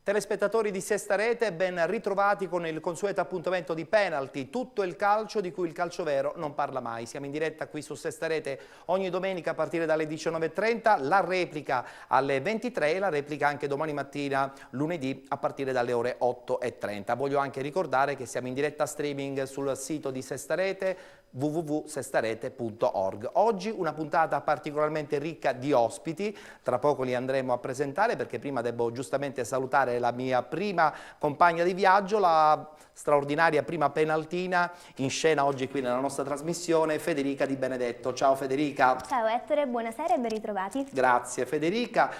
Telespettatori di Sesta Rete, ben ritrovati con il consueto appuntamento di Penalty, tutto il calcio di cui il calcio vero non parla mai. Siamo in diretta qui su Sesta Rete ogni domenica a partire dalle 19:30, la replica alle 23 e la replica anche domani mattina, lunedì, a partire dalle ore 8:30. Voglio anche ricordare che siamo in diretta streaming sul sito di Sesta Rete, www.sestarete.org. Oggi una puntata particolarmente ricca di ospiti, tra poco li andremo a presentare perché prima devo giustamente salutare la mia prima compagna di viaggio, la straordinaria prima penaltina in scena oggi qui nella nostra trasmissione, Federica Di Benedetto. Ciao Federica. Ciao Ettore, buonasera e ben ritrovati. Grazie Federica,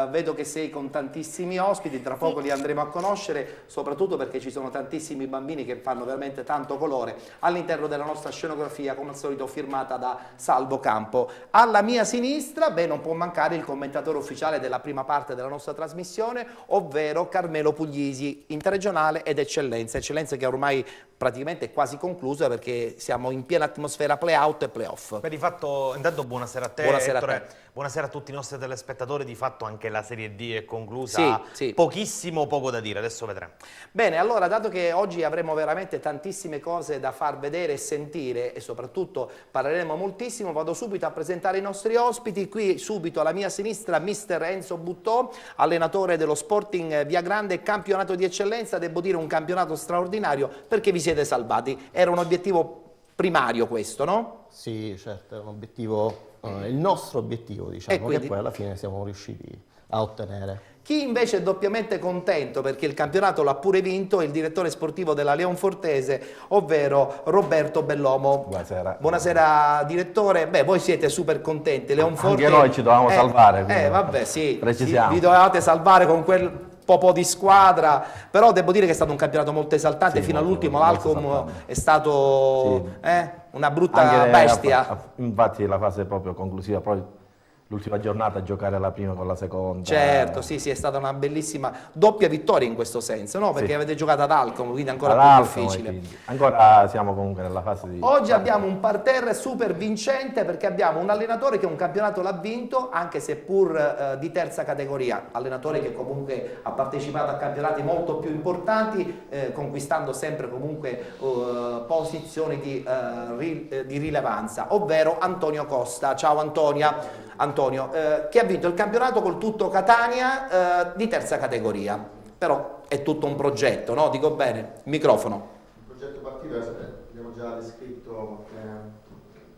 vedo che sei con tantissimi ospiti, tra poco li andremo a conoscere, soprattutto perché ci sono tantissimi bambini che fanno veramente tanto colore all'interno della nostra scenografia, come al solito firmata da Salvo Campo. Alla mia sinistra, beh, non può mancare il commentatore ufficiale della prima parte della nostra trasmissione, ovvero Carmelo Puglisi, interregionale ed eccellenza che ormai praticamente è quasi conclusa perché siamo in piena atmosfera play-out e play-off. Beh, di fatto, intanto buonasera a te, buonasera Ettore. a te. Buonasera a tutti i nostri telespettatori, di fatto anche la Serie D è conclusa, sì. Pochissimo, poco da dire, adesso vedremo. Bene, allora, dato che oggi avremo veramente tantissime cose da far vedere e sentire e soprattutto parleremo moltissimo, vado subito a presentare i nostri ospiti. Qui subito alla mia sinistra mister Enzo Buttò, allenatore dello Sporting Via Grande, campionato di eccellenza, devo dire un campionato straordinario perché vi siete salvati, era un obiettivo primario questo, no? Sì, certo, è un obiettivo, il nostro obiettivo, diciamo, quindi, che poi alla fine siamo riusciti a ottenere. Chi invece è doppiamente contento perché il campionato l'ha pure vinto è il direttore sportivo della Leonfortese, ovvero Roberto Bellomo. Buonasera. Buonasera direttore. Beh, voi siete super contenti. Leonforte, anche noi ci dovevamo salvare. Vabbè, sì, precisiamo. vi dovevate salvare con quel popò di squadra, però devo dire che è stato un campionato molto esaltante, fino all'ultimo l'Alcom è stato una brutta bestia. Infatti la fase proprio conclusiva, poi l'ultima giornata a giocare la prima con la seconda. Certo, sì, è stata una bellissima doppia vittoria in questo senso, no? Perché avete giocato ad Alcom, quindi ancora più difficile. Ancora siamo comunque nella fase di... Oggi abbiamo un parterre super vincente perché abbiamo un allenatore che un campionato l'ha vinto, anche se pur di terza categoria, allenatore che comunque ha partecipato a campionati molto più importanti, conquistando sempre comunque posizioni di rilevanza, ovvero Antonio Costa. Ciao Antonio, che ha vinto il campionato col Tutto Catania di terza categoria, però è tutto un progetto, no? Dico bene? Microfono. Il progetto partito abbiamo già descritto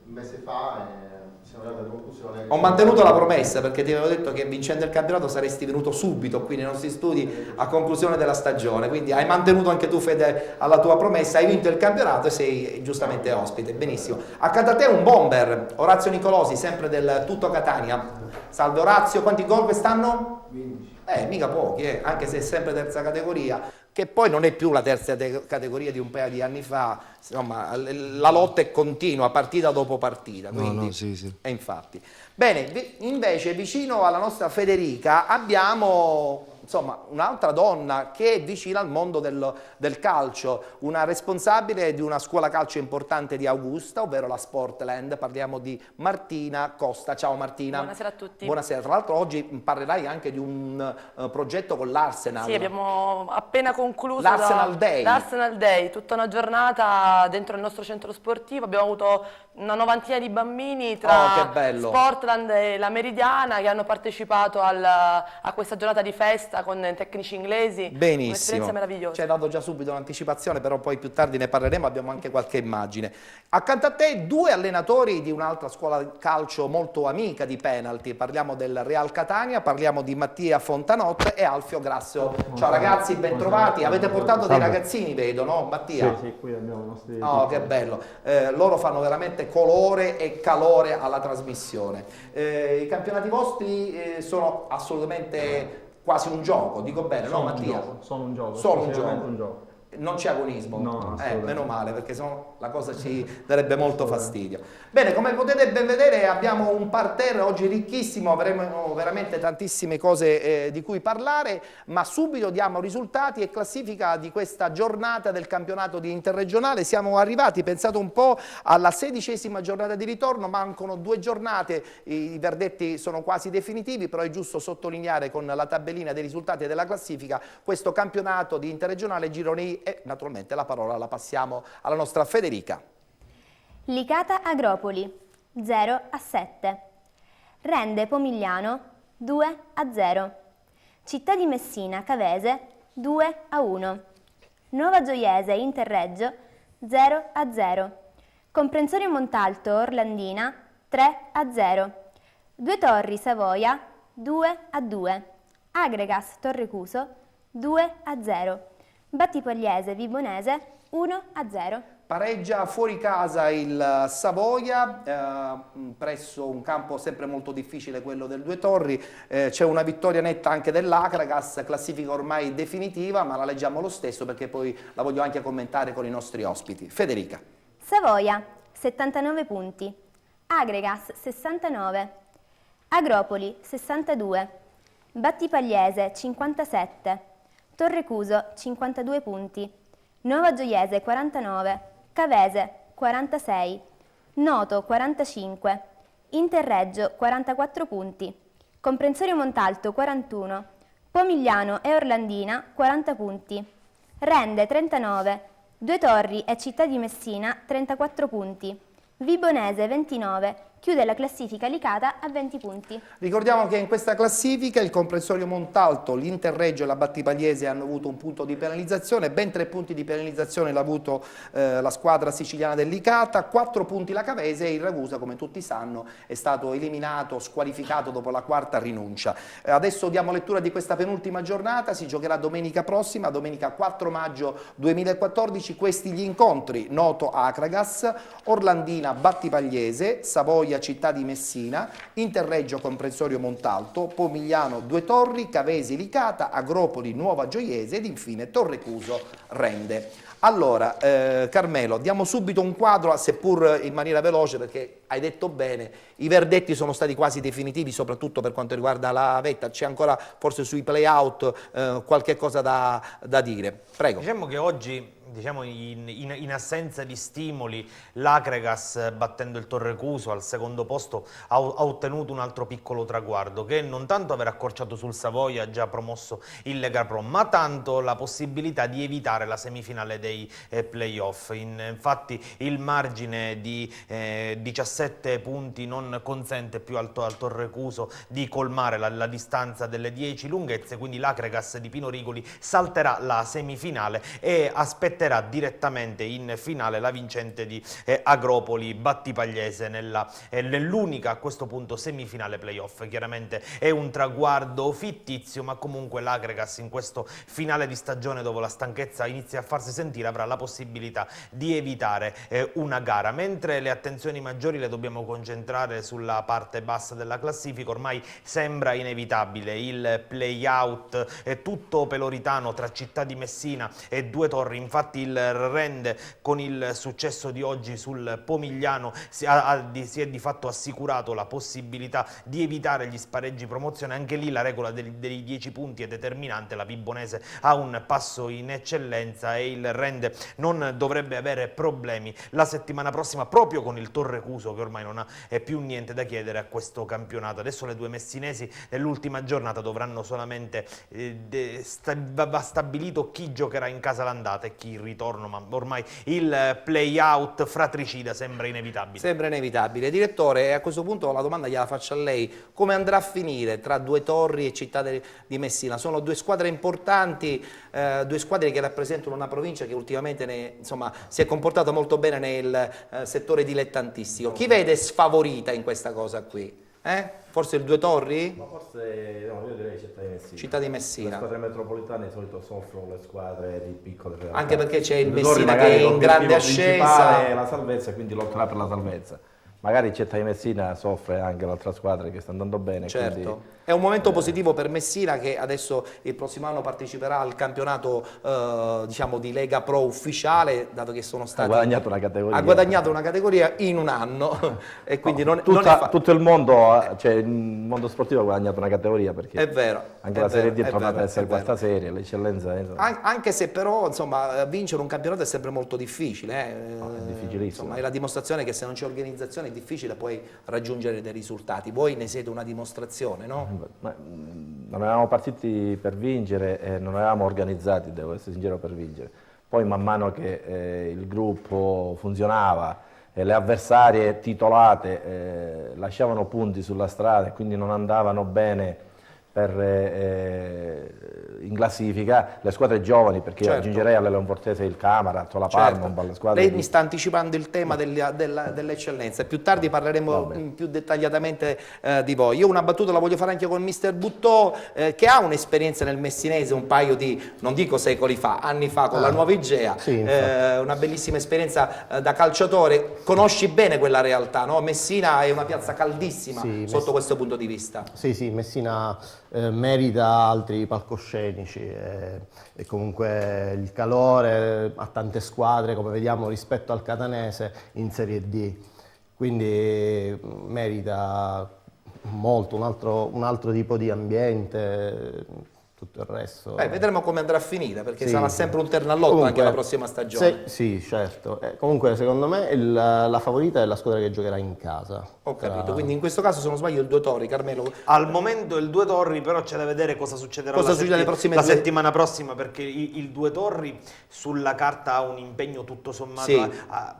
un mese fa e siamo arrivati alla conclusione. Ho mantenuto la promessa perché ti avevo detto che vincendo il campionato saresti venuto subito qui nei nostri studi a conclusione della stagione, quindi hai mantenuto anche tu fede alla tua promessa, hai vinto il campionato e sei giustamente ospite, benissimo. Accanto a te un bomber, Orazio Nicolosi, sempre del Tutto Catania. Salve Orazio, quanti gol quest'anno? 15. Mica pochi, anche se è sempre terza categoria, che poi non è più la terza categoria di un paio di anni fa, insomma la lotta è continua, partita dopo partita, quindi, sì. E infatti. Bene, invece vicino alla nostra Federica abbiamo insomma un'altra donna che è vicina al mondo del calcio, una responsabile di una scuola calcio importante di Augusta, ovvero la Sportland. Parliamo di Martina Costa. Ciao Martina. Buonasera a tutti. Buonasera, tra l'altro oggi parlerai anche di un progetto con l'Arsenal. Sì, abbiamo appena concluso l'Arsenal Day. L'Arsenal Day, tutta una giornata dentro il nostro centro sportivo, abbiamo avuto una novantina di bambini tra Sportland e la Meridiana che hanno partecipato a questa giornata di festa con tecnici inglesi. Benissimo. Un'esperienza meravigliosa. Ci hai dato già subito un'anticipazione, però poi più tardi ne parleremo, abbiamo anche qualche immagine. Accanto a te due allenatori di un'altra scuola calcio molto amica di Penalty, parliamo del Real Catania, parliamo di Mattia Fontanot e Alfio Grasso. Ciao ragazzi, bentrovati. Avete portato dei ragazzini, vedo, no Mattia? Sì, qui abbiamo i nostri... Oh, che bello. Loro fanno veramente colore e calore alla trasmissione. I campionati vostri sono assolutamente quasi un gioco, dico bene, no Mattia? Sono un gioco, solo un gioco. Non c'è agonismo? No, assolutamente. Meno male, perché sennò la cosa ci darebbe molto fastidio. Bene, come potete ben vedere abbiamo un parterre oggi ricchissimo, avremo veramente tantissime cose di cui parlare, ma subito diamo risultati e classifica di questa giornata del campionato di interregionale. Siamo arrivati, pensate un po', alla 16ª giornata di ritorno, mancano 2 giornate, i verdetti sono quasi definitivi, però è giusto sottolineare con la tabellina dei risultati della classifica questo campionato di interregionale girone I e naturalmente la parola la passiamo alla nostra Federica. Licata Agropoli 0-7. Rende Pomigliano 2-0. Città di Messina Cavese 2-1. Nuova Gioiese Interreggio 0-0. Comprensorio Montalto Orlandina 3-0. Due Torri Savoia 2-2. Agregas Torrecuso 2-0. Battipagliese Vibonese 1-0. Pareggia fuori casa il Savoia, presso un campo sempre molto difficile, quello del Due Torri. C'è una vittoria netta anche dell'Acragas, classifica ormai definitiva, ma la leggiamo lo stesso perché poi la voglio anche commentare con i nostri ospiti. Federica. Savoia 79 punti. Agregas 69. Agropoli 62. Battipagliese 57. Torrecuso 52 punti. Nuova Gioiese 49. Cavese 46. Noto 45. Interreggio 44 punti. Comprensorio Montalto 41. Pomigliano e Orlandina 40 punti. Rende 39. Due Torri e Città di Messina 34 punti. Vibonese 29. Chiude la classifica Licata a 20 punti. Ricordiamo che in questa classifica il comprensorio Montalto, l'Interreggio e la Battipagliese hanno avuto un punto di penalizzazione, ben 3 punti di penalizzazione l'ha avuto la squadra siciliana del Licata, 4 punti la Cavese e il Ragusa, come tutti sanno, è stato eliminato, squalificato dopo la 4ª rinuncia. Adesso diamo lettura di questa penultima giornata, si giocherà domenica prossima, domenica 4 maggio 2014, questi gli incontri: Noto Acragas, Orlandina Battipagliese, Savoia Città di Messina, Interreggio Comprensorio Montalto, Pomigliano Due Torri, Cavesi Licata, Agropoli Nuova Gioiese ed infine Torrecuso Rende. Allora, Carmelo, diamo subito un quadro, seppur in maniera veloce, perché hai detto bene, i verdetti sono stati quasi definitivi, soprattutto per quanto riguarda la vetta. C'è ancora forse sui play-out qualche cosa da dire. Prego. Diciamo che oggi, in assenza di stimoli, l'Acregas, battendo il Torrecuso al secondo posto, ha ottenuto un altro piccolo traguardo, che non tanto aver accorciato sul Savoia, già promosso in Lega Pro, ma tanto la possibilità di evitare la semifinale dei playoff. Infatti il margine di 17 punti non consente più al Torrecuso di colmare la distanza delle 10 lunghezze, quindi l'Acregas di Pino Rigoli salterà la semifinale e aspetterà direttamente in finale la vincente di Agropoli Battipagliese nell'unica a questo punto semifinale playoff. Chiaramente è un traguardo fittizio, ma comunque l'Acregas in questo finale di stagione, dove la stanchezza inizia a farsi sentire, avrà la possibilità di evitare una gara, mentre le attenzioni maggiori le dobbiamo concentrare sulla parte bassa della classifica. Ormai sembra inevitabile il play-out tutto peloritano tra Città di Messina e Due Torri. Infatti il Rende, con il successo di oggi sul Pomigliano, si è di fatto assicurato la possibilità di evitare gli spareggi promozione. Anche lì la regola dei 10 punti è determinante, la Vibonese ha un passo in eccellenza e il Rende non dovrebbe avere problemi la settimana prossima, proprio con il Torrecuso, che ormai non ha più niente da chiedere a questo campionato. Adesso le due messinesi nell'ultima giornata dovranno solamente va stabilito chi giocherà in casa l'andata e chi il ritorno, ma ormai il play-out fratricida sembra inevitabile. Sembra inevitabile. Direttore, a questo punto la domanda gliela faccio a lei: come andrà a finire tra Due Torri e Città di Messina? Sono due squadre importanti, due squadre che rappresentano una provincia che ultimamente si è comportata molto bene nel settore dilettantistico. Chi vede sfavorita in questa cosa qui? Forse il Due Torri? Ma forse, no, io direi Città di Messina. Città di Messina. Le squadre metropolitane di solito soffrono le squadre di piccole realtà. Anche perché c'è il Due Torri Messina che è in grande l'obiettivo principale ascesa. è la salvezza, quindi lotterà per la salvezza. magari il Città di Messina soffre anche l'altra squadra che sta andando bene. Certo, Quindi, è un momento positivo per Messina che adesso il prossimo anno parteciperà al campionato diciamo di Lega Pro ufficiale, dato che sono stati... Ha guadagnato una categoria in un anno e quindi non è tutto il mondo, cioè il mondo sportivo ha guadagnato una categoria, perché È vero. anche la Serie D è tornata vero, ad essere è vero. quarta serie, l'eccellenza Anche se però insomma vincere un campionato è sempre molto difficile, è difficilissimo. Insomma, è la dimostrazione che se non c'è organizzazione è difficile poi raggiungere dei risultati. Voi ne siete una dimostrazione, no? Non eravamo partiti per vincere e non eravamo organizzati, devo essere sincero, per vincere. Poi man mano che il gruppo funzionava e le avversarie titolate lasciavano punti sulla strada e quindi non andavano bene in classifica, le squadre giovani, perché io aggiungerei alle Leonfortese il Camara, la Palma, le squadre Lei mi sta anticipando il tema dell'eccellenza, più tardi parleremo più dettagliatamente di voi. Io una battuta la voglio fare anche con mister Buttò, che ha un'esperienza nel messinese un paio di, non dico secoli fa, anni fa con la Nuova Igea, una bellissima esperienza da calciatore. Conosci bene quella realtà, no? Messina è una piazza caldissima sotto questo punto di vista. Sì, Messina merita altri palcoscenici e comunque il calore ha tante squadre, come vediamo, rispetto al Catanese in Serie D, quindi merita molto un altro tipo di ambiente. Tutto il resto... vedremo come andrà a finire, perché sarà sempre un terno all'otto anche la prossima stagione. Sì, certo. Comunque secondo me la favorita è la squadra che giocherà in casa. Ho capito, quindi in questo caso se non sbaglio il Due Torri, Carmelo. Al momento il Due Torri, però c'è da vedere cosa succederà la settimana prossima, perché il Due Torri sulla carta ha un impegno tutto sommato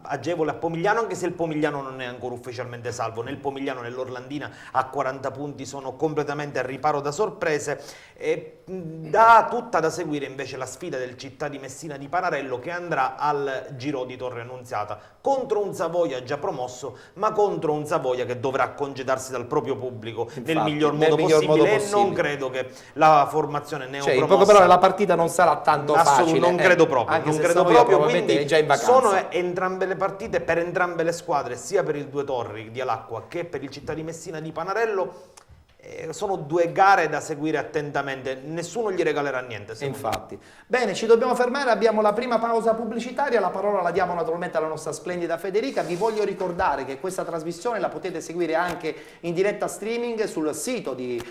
agevole a Pomigliano, anche se il Pomigliano non è ancora ufficialmente salvo. Nel Pomigliano, nell'Orlandina a 40 punti sono completamente al riparo da sorprese. E dà tutta da seguire invece la sfida del Città di Messina di Panarello, che andrà al Giro di Torre Annunziata contro un Savoia già promosso, ma contro un Savoia che dovrà congedarsi dal proprio pubblico nel miglior modo possibile. E non credo che la formazione neopromossa, in poche parole, la partita non sarà tanto facile. Non credo proprio, anche non se credo Savoia proprio, probabilmente quindi è già in vacanza. sono entrambe le partite per entrambe le squadre, sia per il Due Torri di Alacqua che per il Città di Messina di Panarello. Sono due gare da seguire attentamente, nessuno gli regalerà niente. Infatti. Bene, ci dobbiamo fermare, abbiamo la prima pausa pubblicitaria, la parola la diamo naturalmente alla nostra splendida Federica. Vi voglio ricordare che questa trasmissione la potete seguire anche in diretta streaming sul sito di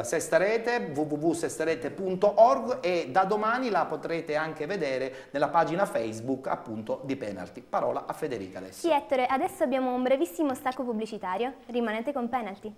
Sesta Rete, www.sesterete.org, e da domani la potrete anche vedere nella pagina Facebook appunto di Penalty. Parola a Federica adesso. Sì, Ettore, adesso abbiamo un brevissimo stacco pubblicitario, rimanete con Penalty.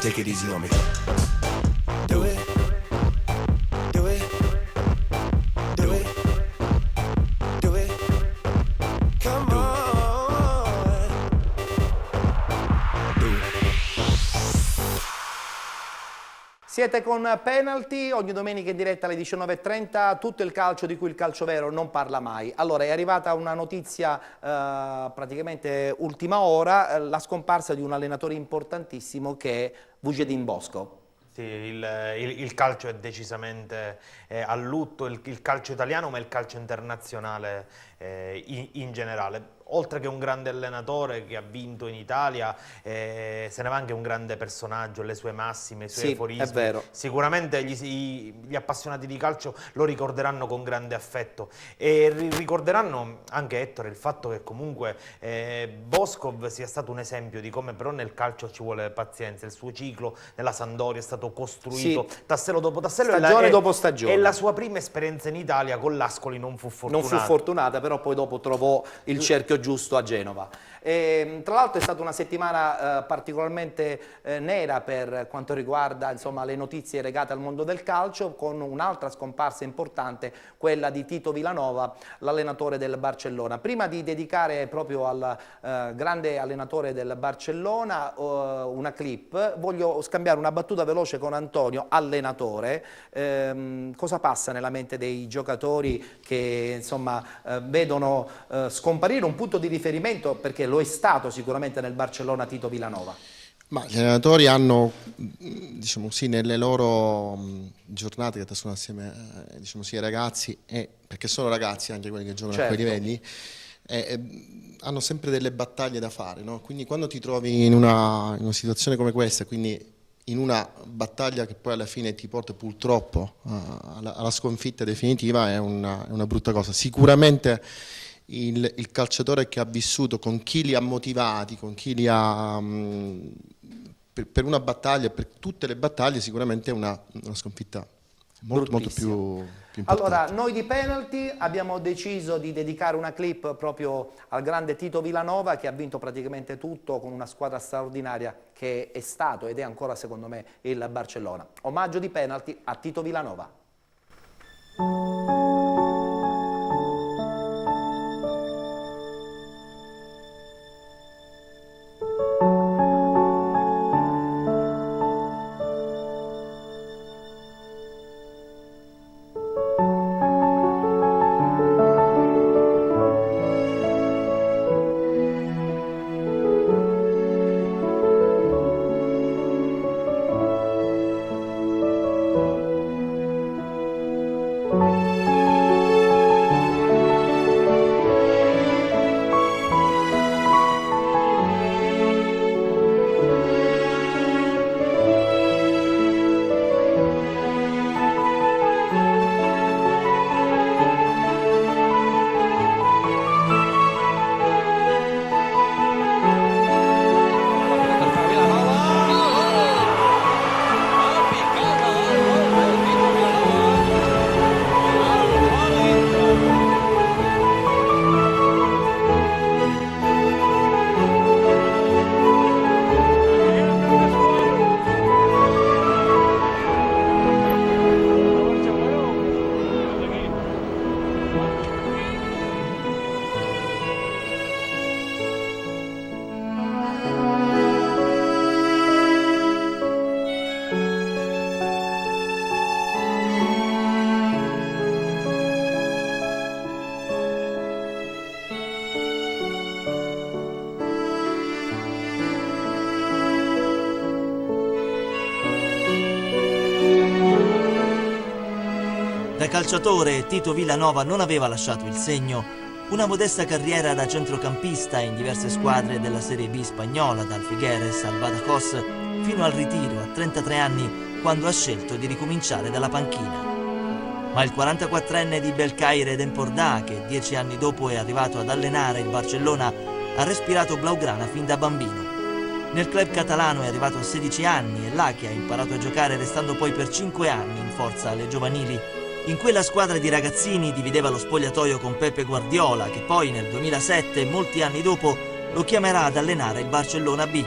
Take it easy on me. Do it. Do it. Do it. Do it. Come on. Do it. Siete con Penalty, ogni domenica in diretta alle 19:30, tutto il calcio di cui il calcio vero non parla mai. Allora, è arrivata una notizia praticamente ultima ora, la scomparsa di un allenatore importantissimo che è Vujadin Bosco. Sì, il calcio è decisamente a lutto, il calcio italiano, ma il calcio internazionale in generale. oltre che un grande allenatore che ha vinto in Italia, se ne va anche un grande personaggio, le sue massime, i suoi aforismi. È vero. Sicuramente gli appassionati di calcio lo ricorderanno con grande affetto e ricorderanno anche, Ettore, il fatto che comunque Boskov sia stato un esempio di come però nel calcio ci vuole pazienza. Il suo ciclo nella Sampdoria è stato costruito tassello dopo tassello, stagione dopo stagione, e la sua prima esperienza in Italia con l'Ascoli non fu fortunata. Non fu fortunata, però poi dopo trovò il cerchio giusto a Genova. Tra l'altro è stata una settimana particolarmente nera per quanto riguarda, insomma, le notizie legate al mondo del calcio, con un'altra scomparsa importante, quella di Tito Vilanova, l'allenatore del Barcellona. Prima di dedicare proprio al grande allenatore del Barcellona una clip, voglio scambiare una battuta veloce con Antonio, allenatore. Cosa passa nella mente dei giocatori che, insomma, vedono scomparire un punto di riferimento, perché lo è stato sicuramente nel Barcellona Tito Vilanova? Ma gli allenatori hanno, diciamo sì, nelle loro giornate che passano assieme, diciamo sì, ai ragazzi, perché sono ragazzi anche quelli che giocano a quei livelli, hanno sempre delle battaglie da fare, no? Quindi quando ti trovi in una situazione come questa, quindi in una battaglia che poi alla fine ti porta purtroppo alla sconfitta definitiva, è una brutta cosa. Sicuramente il calciatore che ha vissuto, con chi li ha motivati, con chi li ha per una battaglia, per tutte le battaglie, sicuramente è una sconfitta molto più importante. Allora, noi di Penalty abbiamo deciso di dedicare una clip proprio al grande Tito Vilanova, che ha vinto praticamente tutto con una squadra straordinaria che è stato ed è ancora, secondo me, il Barcellona. Omaggio di Penalty a Tito Vilanova. Da calciatore, Tito Vilanova non aveva lasciato il segno. Una modesta carriera da centrocampista in diverse squadre della Serie B spagnola, dal Figueres al Badajoz, fino al ritiro a 33 anni, quando ha scelto di ricominciare dalla panchina. Ma il 44enne di Belcaire d'Empordà, che 10 anni dopo è arrivato ad allenare il Barcellona, ha respirato blaugrana fin da bambino. Nel club catalano è arrivato a 16 anni, è là che ha imparato a giocare, restando poi per 5 anni in forza alle giovanili. In quella squadra di ragazzini divideva lo spogliatoio con Pepe Guardiola, che poi nel 2007, molti anni dopo, lo chiamerà ad allenare il Barcellona B.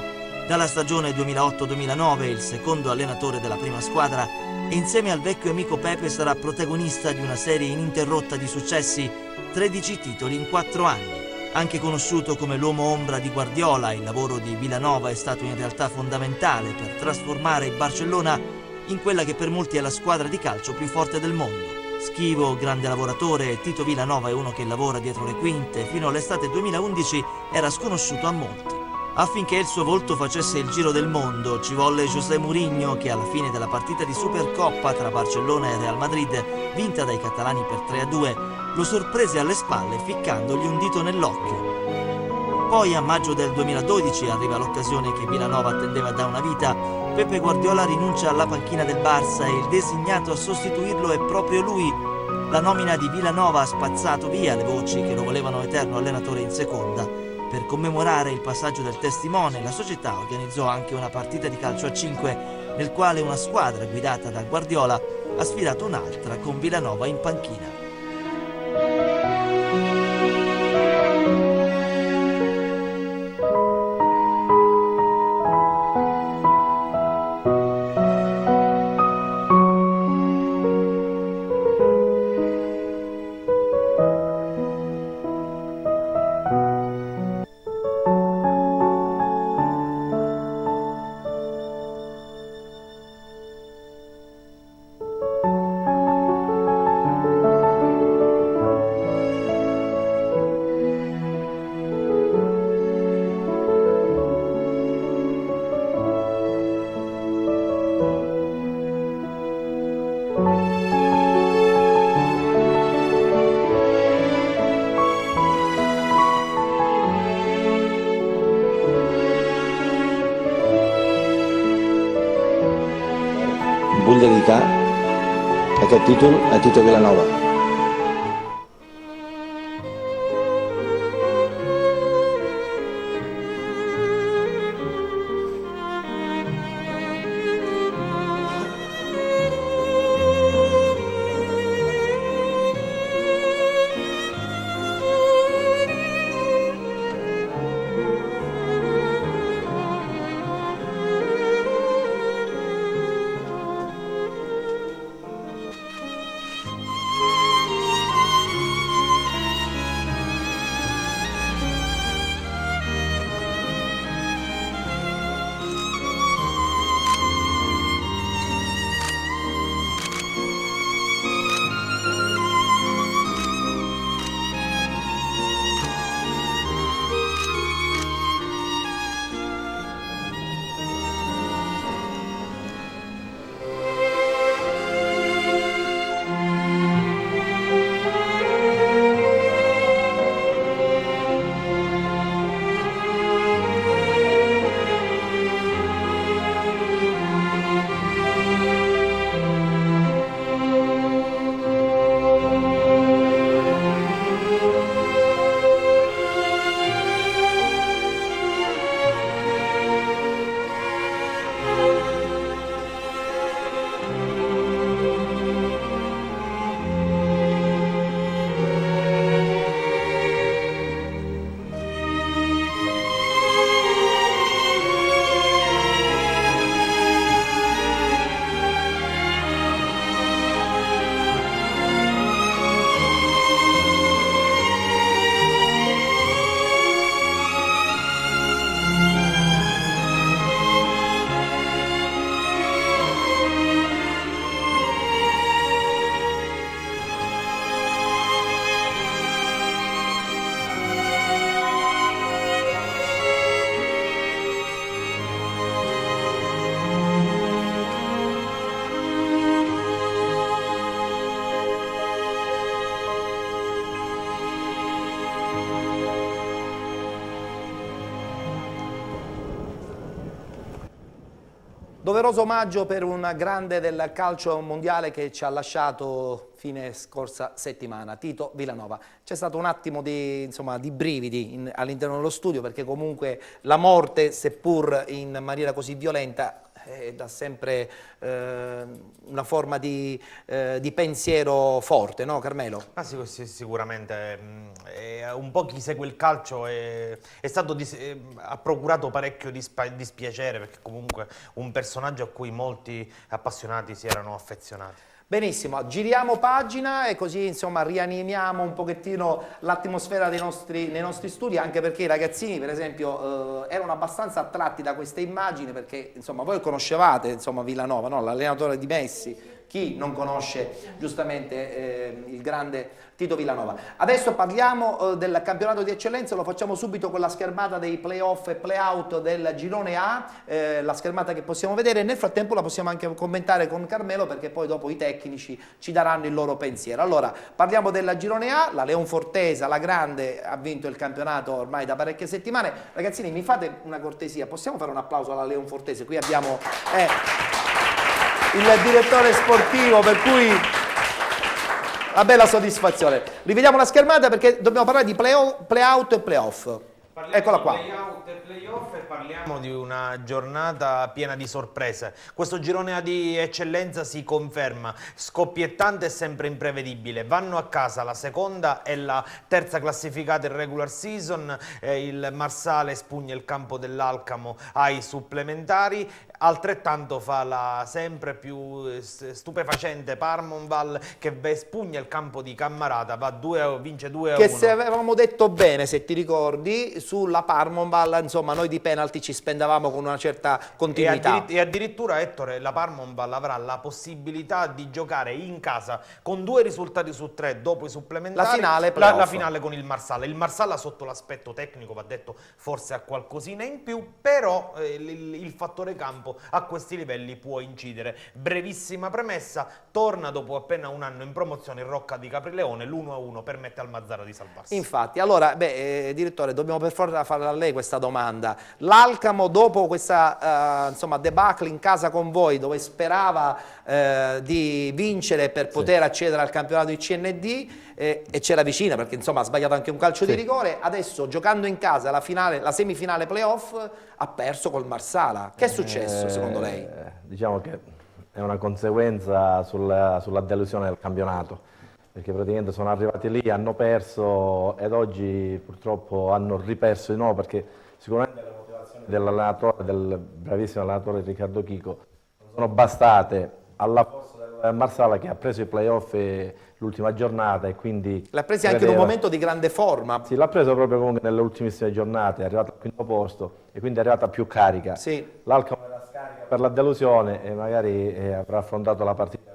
Dalla stagione 2008-2009, il secondo allenatore della prima squadra, e insieme al vecchio amico Pepe sarà protagonista di una serie ininterrotta di successi, 13 titoli in 4 anni. Anche conosciuto come l'uomo ombra di Guardiola, il lavoro di Vilanova è stato in realtà fondamentale per trasformare il Barcellona in quella che per molti è la squadra di calcio più forte del mondo. Schivo, grande lavoratore, Tito Vilanova è uno che lavora dietro le quinte. Fino all'estate 2011 era sconosciuto a molti. Affinché il suo volto facesse il giro del mondo, ci volle José Mourinho, che alla fine della partita di Supercoppa tra Barcellona e Real Madrid, vinta dai catalani per 3-2, lo sorprese alle spalle ficcandogli un dito nell'occhio. Poi a maggio del 2012 arriva l'occasione che Vilanova attendeva da una vita. Pepe Guardiola rinuncia alla panchina del Barça e il designato a sostituirlo è proprio lui. La nomina di Vilanova ha spazzato via le voci che lo volevano eterno allenatore in seconda. Per commemorare il passaggio del testimone, la società organizzò anche una partita di calcio a 5, nel quale una squadra guidata da Guardiola ha sfidato un'altra con Vilanova in panchina. Vull dedicar aquest títol a Tito Vilanova. Doveroso omaggio per un grande del calcio mondiale che ci ha lasciato fine scorsa settimana, Tito Vilanova. C'è stato un attimo di brividi all'interno dello studio, perché comunque la morte, seppur in maniera così violenta, dà sempre una forma di pensiero forte, no Carmelo? Ah, sì, sicuramente. Un po' chi segue il calcio ha procurato parecchio dispiacere, perché comunque un personaggio a cui molti appassionati si erano affezionati. Benissimo, giriamo pagina e così insomma rianimiamo un pochettino l'atmosfera nei nostri studi, anche perché i ragazzini per esempio erano abbastanza attratti da queste immagini, perché insomma voi conoscevate insomma Vilanova, no? L'allenatore di Messi, chi non conosce giustamente il grande Tito Villanova. Adesso parliamo del campionato di eccellenza, lo facciamo subito con la schermata dei play-off e play-out del girone A, la schermata che possiamo vedere. Nel frattempo la possiamo anche commentare con Carmelo, perché poi dopo i tecnici ci daranno il loro pensiero. Allora, parliamo del girone A, la Leonfortese, la grande, ha vinto il campionato ormai da parecchie settimane. Ragazzini, mi fate una cortesia, possiamo fare un applauso alla Leonfortese? Qui abbiamo il direttore sportivo, per cui una bella soddisfazione. Rivediamo la schermata perché dobbiamo parlare di play-out e play-off. Eccola qua. Play-out e play-off, e parliamo di una giornata piena di sorprese. Questo girone A di eccellenza si conferma scoppiettante e sempre imprevedibile. Vanno a casa la seconda e la terza classificata in regular season. Il Marsala spugna il campo dell'Alcamo ai supplementari. Altrettanto fa la sempre più stupefacente Parmonval, che spugna il campo di Cammarata, vince 2-1. Che se avevamo detto bene, se ti ricordi, sulla Parmonval, insomma, noi di penalty ci spendavamo con una certa continuità. E addirittura, Ettore, la Parmonval avrà la possibilità di giocare in casa con 2 risultati su 3 dopo i supplementari. La finale con il Marsala. Il Marsala, sotto l'aspetto tecnico, va detto, forse ha qualcosina in più, però il fattore campo a questi livelli può incidere. Brevissima premessa: torna dopo appena un anno in promozione il Rocca di Caprileone, l'1-1 permette al Mazzara di salvarsi. Infatti, allora, direttore, dobbiamo per forza fare a lei questa domanda. L'Alcamo, dopo questa insomma, debacle in casa con voi, dove sperava di vincere per poter accedere al campionato di CND, e c'era vicina perché insomma ha sbagliato anche un calcio di rigore, adesso giocando in casa la semifinale playoff ha perso col Marsala. Che è successo secondo lei? Diciamo che è una conseguenza sulla delusione del campionato, perché praticamente sono arrivati lì, hanno perso ed oggi purtroppo hanno riperso di nuovo, perché sicuramente le motivazioni dell'allenatore, del bravissimo allenatore Riccardo Chico, non sono bastate alla forza del Marsala, che ha preso i playoff l'ultima giornata e quindi... L'ha presa anche in un momento di grande forma. Sì, l'ha preso proprio comunque nelle ultimissime giornate, è arrivata al quinto posto e quindi è arrivata più carica. Sì. L'Alcamo era scarica per la delusione e magari avrà affrontato la partita.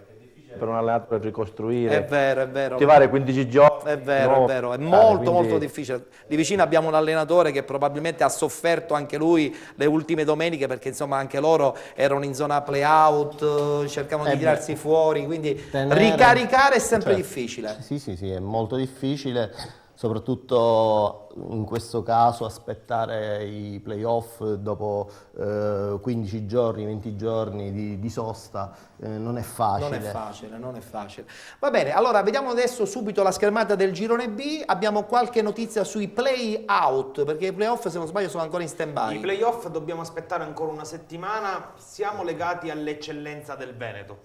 Per un allenatore ricostruire, è vero, attivare 15 giorni. È vero, è molto molto difficile. Di vicino abbiamo un allenatore che probabilmente ha sofferto anche lui le ultime domeniche, perché insomma anche loro erano in zona play-out, cercavano di tirarsi fuori, quindi ricaricare è sempre difficile. Sì, è molto difficile, soprattutto in questo caso aspettare i playoff dopo 15 giorni, 20 giorni di sosta non è facile. Non è facile. Va bene, allora vediamo adesso subito la schermata del girone B. Abbiamo qualche notizia sui play-out, perché i play-off, se non sbaglio, sono ancora in stand-by. I play-off dobbiamo aspettare ancora una settimana, siamo legati all'eccellenza del Veneto.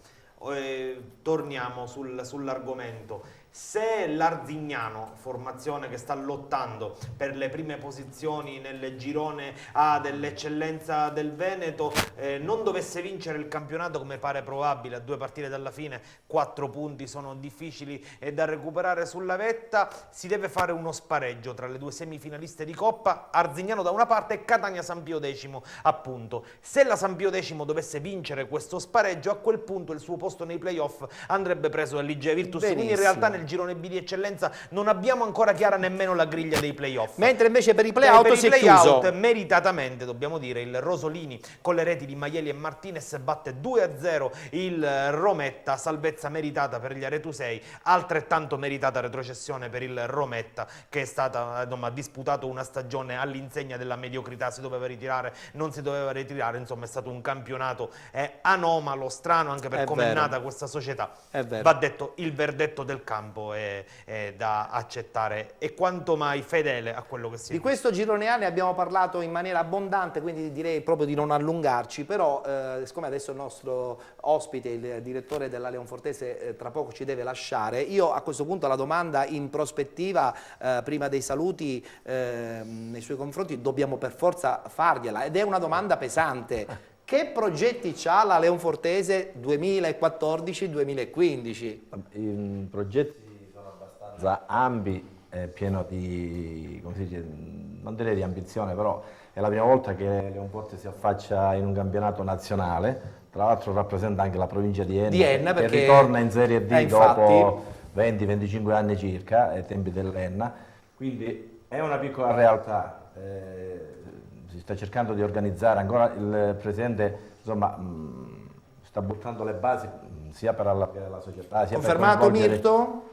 Torniamo sull'argomento. Se l'Arzignano, formazione che sta lottando per le prime posizioni nel girone A dell'eccellenza del Veneto, non dovesse vincere il campionato, come pare probabile, a 2 partite dalla fine, 4 punti sono difficili e da recuperare sulla vetta, si deve fare uno spareggio tra le 2 semifinaliste di Coppa, Arzignano da una parte e Catania San Pio X appunto. Se la San Pio X dovesse vincere questo spareggio, a quel punto il suo posto nei playoff andrebbe preso dall'Igea Virtus. Benissimo. Quindi in realtà nel girone B di eccellenza non abbiamo ancora chiara nemmeno la griglia dei playoff. Mentre invece per i playout si è chiuso. Meritatamente, dobbiamo dire, il Rosolini con le reti di Maieli e Martinez batte 2-0 il Rometta, salvezza meritata per gli aretusei, altrettanto meritata retrocessione per il Rometta, che è stata, ha disputato una stagione all'insegna della mediocrità, si doveva ritirare, non si doveva ritirare, insomma è stato un campionato anomalo, strano, anche per come è nata questa società. Va detto, il verdetto del campo è da accettare e quanto mai fedele a quello che si è. Di questo girone A ne abbiamo parlato in maniera abbondante, quindi direi proprio di non allungarci, però siccome adesso il nostro ospite, il direttore della Leonfortese, tra poco ci deve lasciare, io a questo punto la domanda in prospettiva, prima dei saluti nei suoi confronti, dobbiamo per forza fargliela, ed è una domanda pesante. Che progetti ha la Leonfortese 2014-2015? I progetti ambi, pieno di, come si dice, non direi di ambizione, però è la prima volta che Leonforte si affaccia in un campionato nazionale, tra l'altro rappresenta anche la provincia di Enna, che ritorna in Serie D dopo 20-25 anni circa, ai tempi dell'Enna, quindi è una piccola realtà, si sta cercando di organizzare, ancora il presidente insomma, sta buttando le basi sia per la società, sia confermato per Mirto?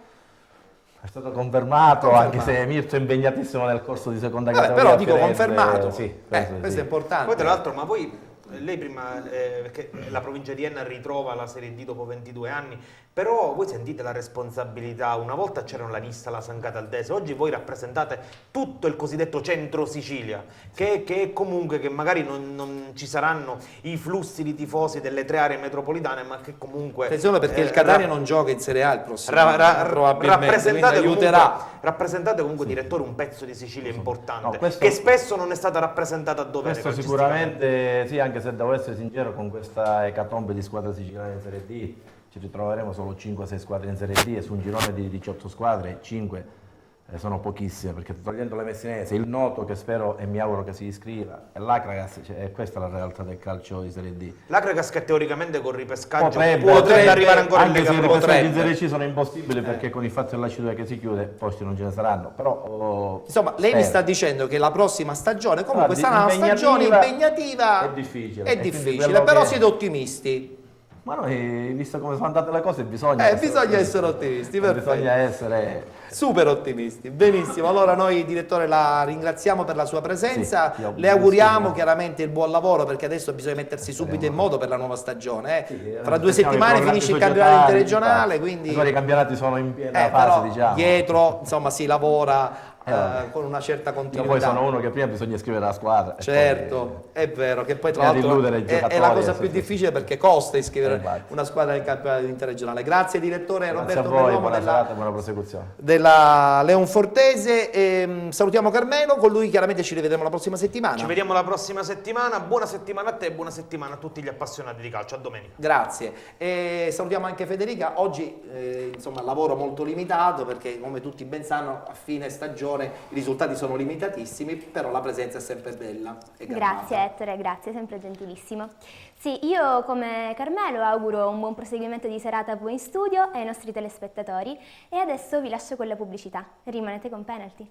È stato confermato, anche se Mirto è impegnatissimo nel corso di seconda categoria. Però dico confermato, sì, questo è importante. Poi tra l'altro, ma poi lei prima, perché la provincia di Enna ritrova la Serie D dopo 22 anni, però voi sentite la responsabilità, una volta c'erano la Nissa, la San Cataldese, oggi voi rappresentate tutto il cosiddetto centro Sicilia, che comunque che magari non ci saranno i flussi di tifosi delle 3 aree metropolitane, ma che comunque... Attenzione perché il Catania non gioca in Serie A il prossimo anno, probabilmente, rappresentate comunque, direttore, un pezzo di Sicilia importante, che spesso non è stata rappresentata a dovere. Questo sicuramente sì, anche se devo essere sincero, con questa ecatombe di squadre siciliane in Serie D ci ritroveremo solo 5-6 squadre in Serie D e su un girone di 18 squadre 5 sono pochissime, perché togliendo le Messinese, il Noto, che spero e mi auguro che si iscriva, e l'Acragas, è questa la realtà del calcio di Serie D. L'Acragas che teoricamente con ripescaggio potrebbe arrivare ancora in Lega Pro. Anche se i ripescaggi in Serie C sono impossibili, perché con il fatto dell'Aci2 che si chiude, posti non ce ne saranno. Però, insomma, lei mi sta dicendo che la prossima stagione comunque sarà una stagione impegnativa, è difficile, però siete ottimisti. Ma noi, visto come sono andate le cose, bisogna essere ottimisti, bisogna essere super ottimisti. Benissimo, allora noi direttore la ringraziamo per la sua presenza, sì, le auguriamo chiaramente il buon lavoro, perché adesso bisogna mettersi subito in moto per la nuova stagione. Fra 2 settimane finisce il campionato interregionale, quindi i campionati sono in piena fase, però diciamo. Dietro insomma si lavora con una certa continuità. Io poi sono uno che prima bisogna iscrivere la squadra. Certo, è vero, che poi tra l'altro è la cosa più difficile, perché costa iscrivere una squadra nel campionato interregionale. Grazie direttore Roberto Bellomo buona prosecuzione della Leonfortese. Salutiamo Carmelo, con lui chiaramente ci rivedremo la prossima settimana. Ci vediamo la prossima settimana, buona settimana a te e buona settimana a tutti gli appassionati di calcio. A domenica. Grazie. E salutiamo anche Federica. Oggi insomma lavoro molto limitato, perché come tutti ben sanno a fine stagione i risultati sono limitatissimi, però la presenza è sempre bella. Grazie Ettore, grazie, sempre gentilissimo. Sì, io come Carmelo auguro un buon proseguimento di serata poi in studio ai nostri telespettatori e adesso vi lascio con la pubblicità. Rimanete con Penalty.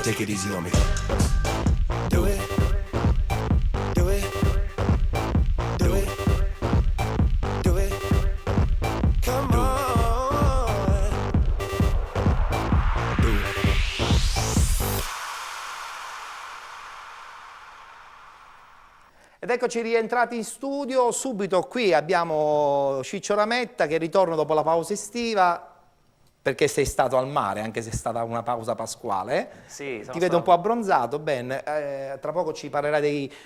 Take it easy on me. Do it. Do it. Do it. Do it. Come on. Do it. Ed eccoci rientrati in studio. Subito qui abbiamo Ciccio Rametta che ritorna dopo la pausa estiva, perché sei stato al mare, anche se è stata una pausa pasquale. Sì, ti vedo un po' abbronzato, bene. Tra poco ci parlerai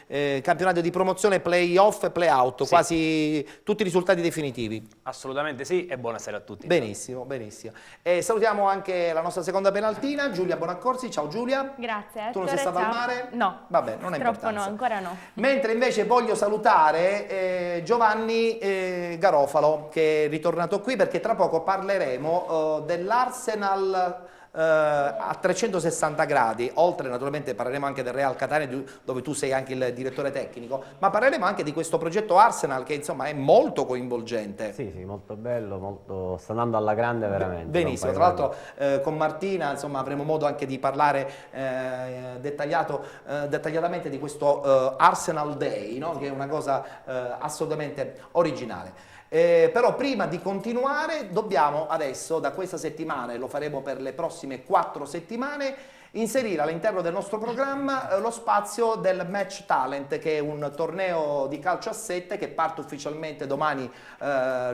dei campionati di promozione, play-off e play-out, sì. Quasi tutti i risultati definitivi. Assolutamente sì, e buonasera a tutti. Benissimo, benissimo. E salutiamo anche la nostra seconda penaltina, Giulia Bonaccorsi. Ciao Giulia. Grazie. Tu non sei stata al mare? No. Vabbè, non è Purtroppo importanza. no, ancora no. Mentre invece voglio salutare Giovanni Garofalo, che è ritornato qui, perché tra poco parleremo dell'Arsenal a 360 gradi, oltre naturalmente parleremo anche del Real Catania dove tu sei anche il direttore tecnico, ma parleremo anche di questo progetto Arsenal che insomma è molto coinvolgente. Sì, molto bello, sta andando alla grande veramente. Benissimo, tra l'altro con Martina insomma avremo modo anche di parlare dettagliatamente di questo Arsenal Day, no? Che è una cosa assolutamente originale. Però prima di continuare dobbiamo adesso, da questa settimana, e lo faremo per le prossime 4 settimane, inserire all'interno del nostro programma lo spazio del Match Talent, che è un torneo di calcio a 7 che parte ufficialmente domani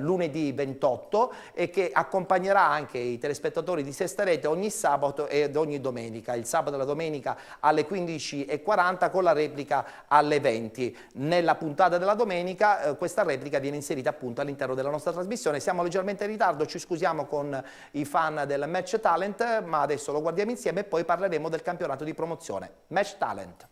lunedì 28 e che accompagnerà anche i telespettatori di Sesta Rete ogni sabato ed ogni domenica, il sabato e la domenica alle 15:40 con la replica alle 20. Nella puntata della domenica questa replica viene inserita appunto all'interno della nostra trasmissione. Siamo leggermente in ritardo, ci scusiamo con i fan del Match Talent, ma adesso lo guardiamo insieme e poi parleremo del campionato di promozione. Match Talent.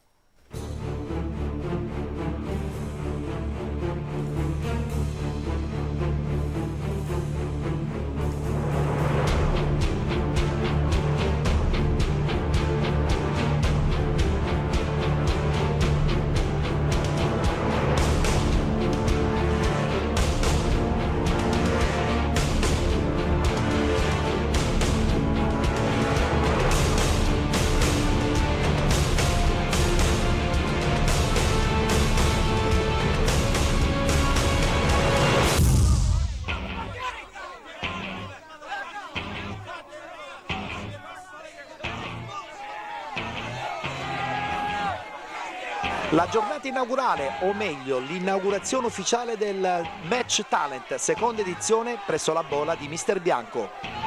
La giornata inaugurale, o meglio l'inaugurazione ufficiale del Match Talent, seconda edizione presso la bola di Mister Bianco.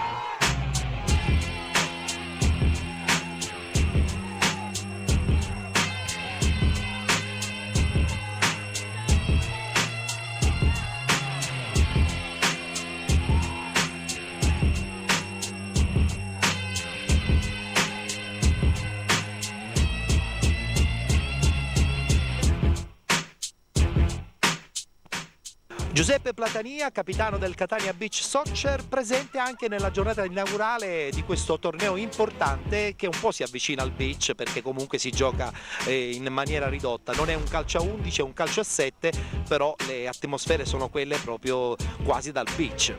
Giuseppe Platania, capitano del Catania Beach Soccer, presente anche nella giornata inaugurale di questo torneo importante che un po' si avvicina al beach perché comunque si gioca in maniera ridotta. Non è un calcio a 11, è un calcio a 7, però le atmosfere sono quelle proprio quasi dal beach.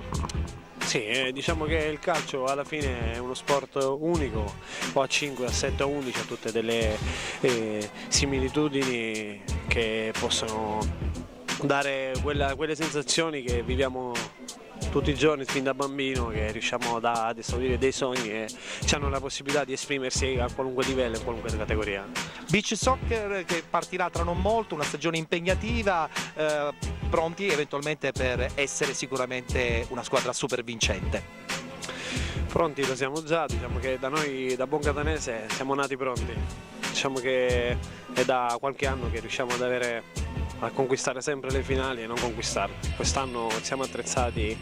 Sì, diciamo che il calcio alla fine è uno sport unico, o a 5, a 7, a 11, ha tutte delle similitudini che possono dare quelle sensazioni che viviamo tutti i giorni fin da bambino, che riusciamo ad esaudire dei sogni e ci hanno la possibilità di esprimersi a qualunque livello, in qualunque categoria. Beach Soccer che partirà tra non molto, una stagione impegnativa, pronti eventualmente per essere sicuramente una squadra super vincente. Pronti lo siamo già, diciamo che da noi, da buon catanese, siamo nati pronti. Diciamo che è da qualche anno che riusciamo a conquistare sempre le finali e non conquistarle. Quest'anno siamo attrezzati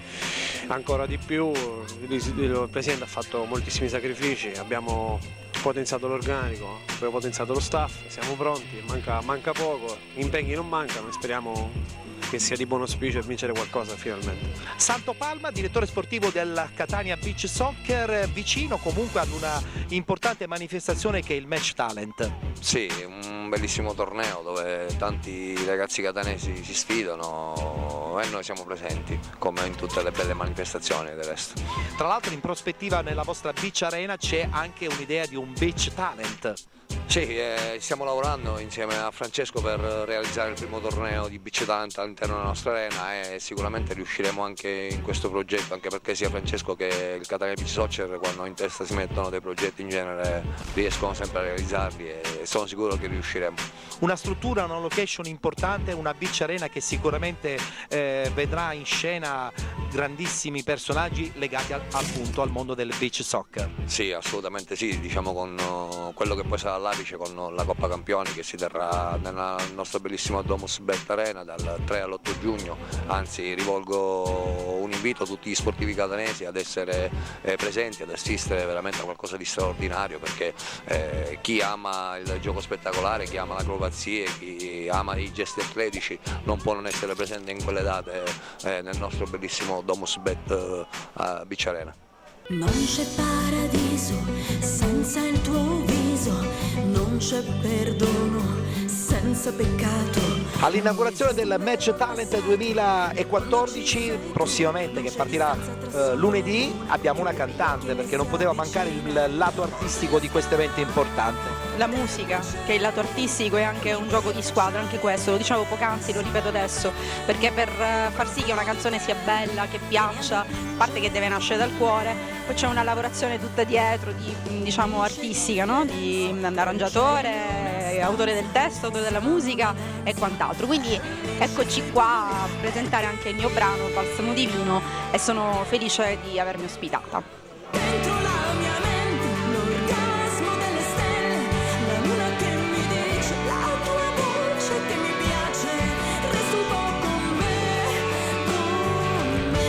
ancora di più, il Presidente ha fatto moltissimi sacrifici, abbiamo potenziato l'organico, abbiamo potenziato lo staff, siamo pronti, manca poco, impegni non mancano e speriamo che sia di buon auspicio e vincere qualcosa finalmente. Santo Palma, direttore sportivo del Catania Beach Soccer, vicino comunque ad una importante manifestazione che è il Match Talent. Sì, un bellissimo torneo dove tanti ragazzi catanesi si sfidano e noi siamo presenti, come in tutte le belle manifestazioni del resto. Tra l'altro in prospettiva nella vostra Beach Arena c'è anche un'idea di un Beach Talent. Sì, stiamo lavorando insieme a Francesco per realizzare il primo torneo di Beach Talent all'interno della nostra arena e sicuramente riusciremo anche in questo progetto, anche perché sia Francesco che il Catania Beach Soccer quando in testa si mettono dei progetti in genere riescono sempre a realizzarli e sono sicuro che riusciremo. Una struttura, una location importante, una Beach Arena che sicuramente vedrà in scena grandissimi personaggi legati appunto al mondo del beach soccer. Sì, assolutamente sì, diciamo con quello che poi sarà l'apice con la Coppa Campioni che si terrà nella nostra bellissima Domus Bet Arena dal 3 all'8 giugno, anzi rivolgo un invito a tutti gli sportivi catanesi ad essere presenti, ad assistere veramente a qualcosa di straordinario perché chi ama il gioco spettacolare, chi ama l'acrobazia, chi ama i gesti atletici non può non essere presente in quelle date nel nostro bellissimo Domus Bet Beach Arena. Non c'è paradiso senza il tuo viso, non c'è perdono senza peccato. All'inaugurazione del Match Talent 2014, prossimamente, che partirà lunedì, abbiamo una cantante, perché non poteva mancare il lato artistico di questo evento importante. La musica, che è il lato artistico, è anche un gioco di squadra, anche questo, lo dicevo poc'anzi, lo ripeto adesso, perché per far sì che una canzone sia bella, che piaccia, a parte che deve nascere dal cuore, poi c'è una lavorazione tutta dietro, diciamo artistica, no? Di arrangiatore, autore del testo, autore della musica e quant'altro. Quindi eccoci qua a presentare anche il mio brano Balsamo Divino e sono felice di avermi ospitata. Dentro la mia mente, l'orgasmo delle stelle, la luna che mi dice, la tua voce che mi piace, resta un po' con me, con me.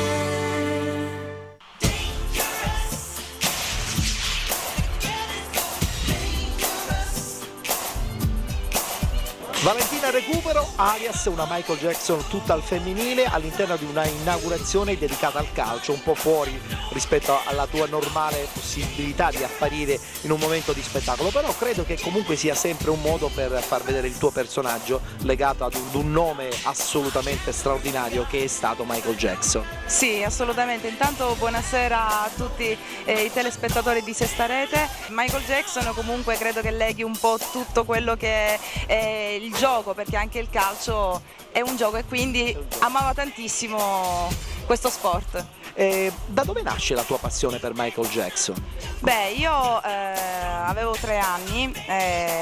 Valentina Recupero, alias una Michael Jackson tutta al femminile, all'interno di una inaugurazione dedicata al calcio, un po' fuori rispetto alla tua normale possibilità di apparire in un momento di spettacolo, però credo che comunque sia sempre un modo per far vedere il tuo personaggio legato ad un nome assolutamente straordinario che è stato Michael Jackson. Sì, assolutamente. Intanto buonasera a tutti i telespettatori di Sesta Rete. Michael Jackson comunque credo che leghi un po' tutto quello che è il gioco, perché anche il calcio è un gioco e quindi amava tantissimo questo sport. Da dove nasce la tua passione per Michael Jackson? Beh, io avevo 3 anni,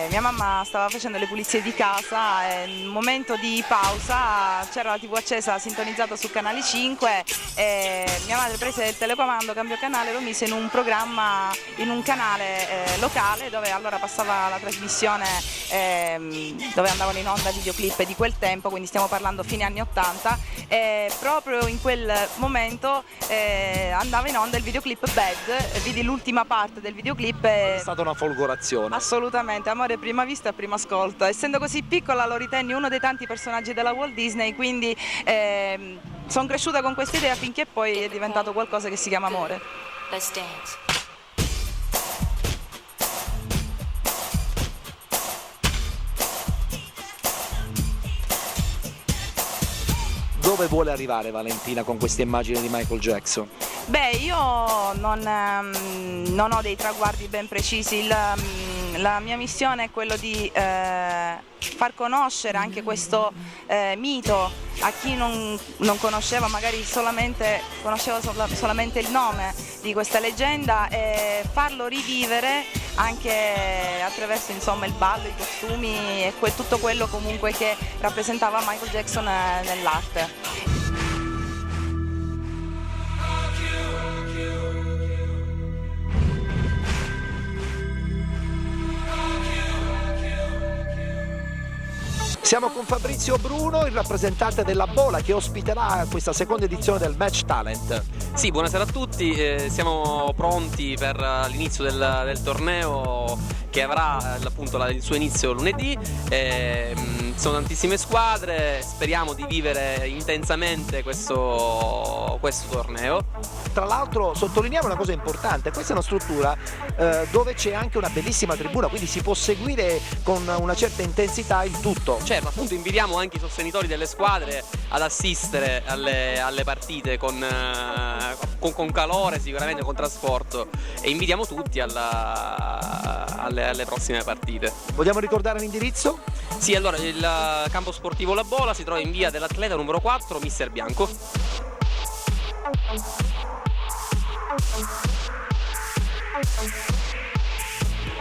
mia mamma stava facendo le pulizie di casa e in un momento di pausa c'era la TV accesa sintonizzata su Canale 5 e mia madre prese il telecomando, cambiò canale e lo mise in un programma, in un canale locale dove allora passava la trasmissione dove andavano in onda videoclip di quel tempo, quindi stiamo parlando fine anni 80 e proprio in quel momento andava in onda il videoclip Bad, vidi l'ultima parte del videoclip. È stata una folgorazione. Assolutamente, amore prima vista e prima ascolto. Essendo così piccola lo ritenni uno dei tanti personaggi della Walt Disney, quindi sono cresciuta con questa idea finché poi è diventato qualcosa che si chiama amore. Let's dance. Dove vuole arrivare Valentina con questa immagine di Michael Jackson? Beh, io non ho dei traguardi ben precisi, la mia missione è quello di far conoscere anche questo mito a chi non conosceva, magari conosceva solamente il nome di questa leggenda e farlo rivivere anche attraverso insomma il ballo, i costumi e tutto quello comunque che rappresentava Michael Jackson nell'arte. Siamo con Fabrizio Bruno, il rappresentante della Bola che ospiterà questa seconda edizione del Match Talent. Sì, buonasera a tutti, siamo pronti per l'inizio del torneo che avrà appunto il suo inizio lunedì. Sono tantissime squadre, speriamo di vivere intensamente questo torneo. Tra l'altro sottolineiamo una cosa importante, questa è una struttura dove c'è anche una bellissima tribuna, quindi si può seguire con una certa intensità il tutto. Certo, appunto invitiamo anche i sostenitori delle squadre ad assistere alle partite con calore, sicuramente con trasporto, e invitiamo tutti alle prossime partite. Vogliamo ricordare l'indirizzo? Sì, allora il campo sportivo La Bola si trova in via dell'Atleta numero 4, Mister Bianco.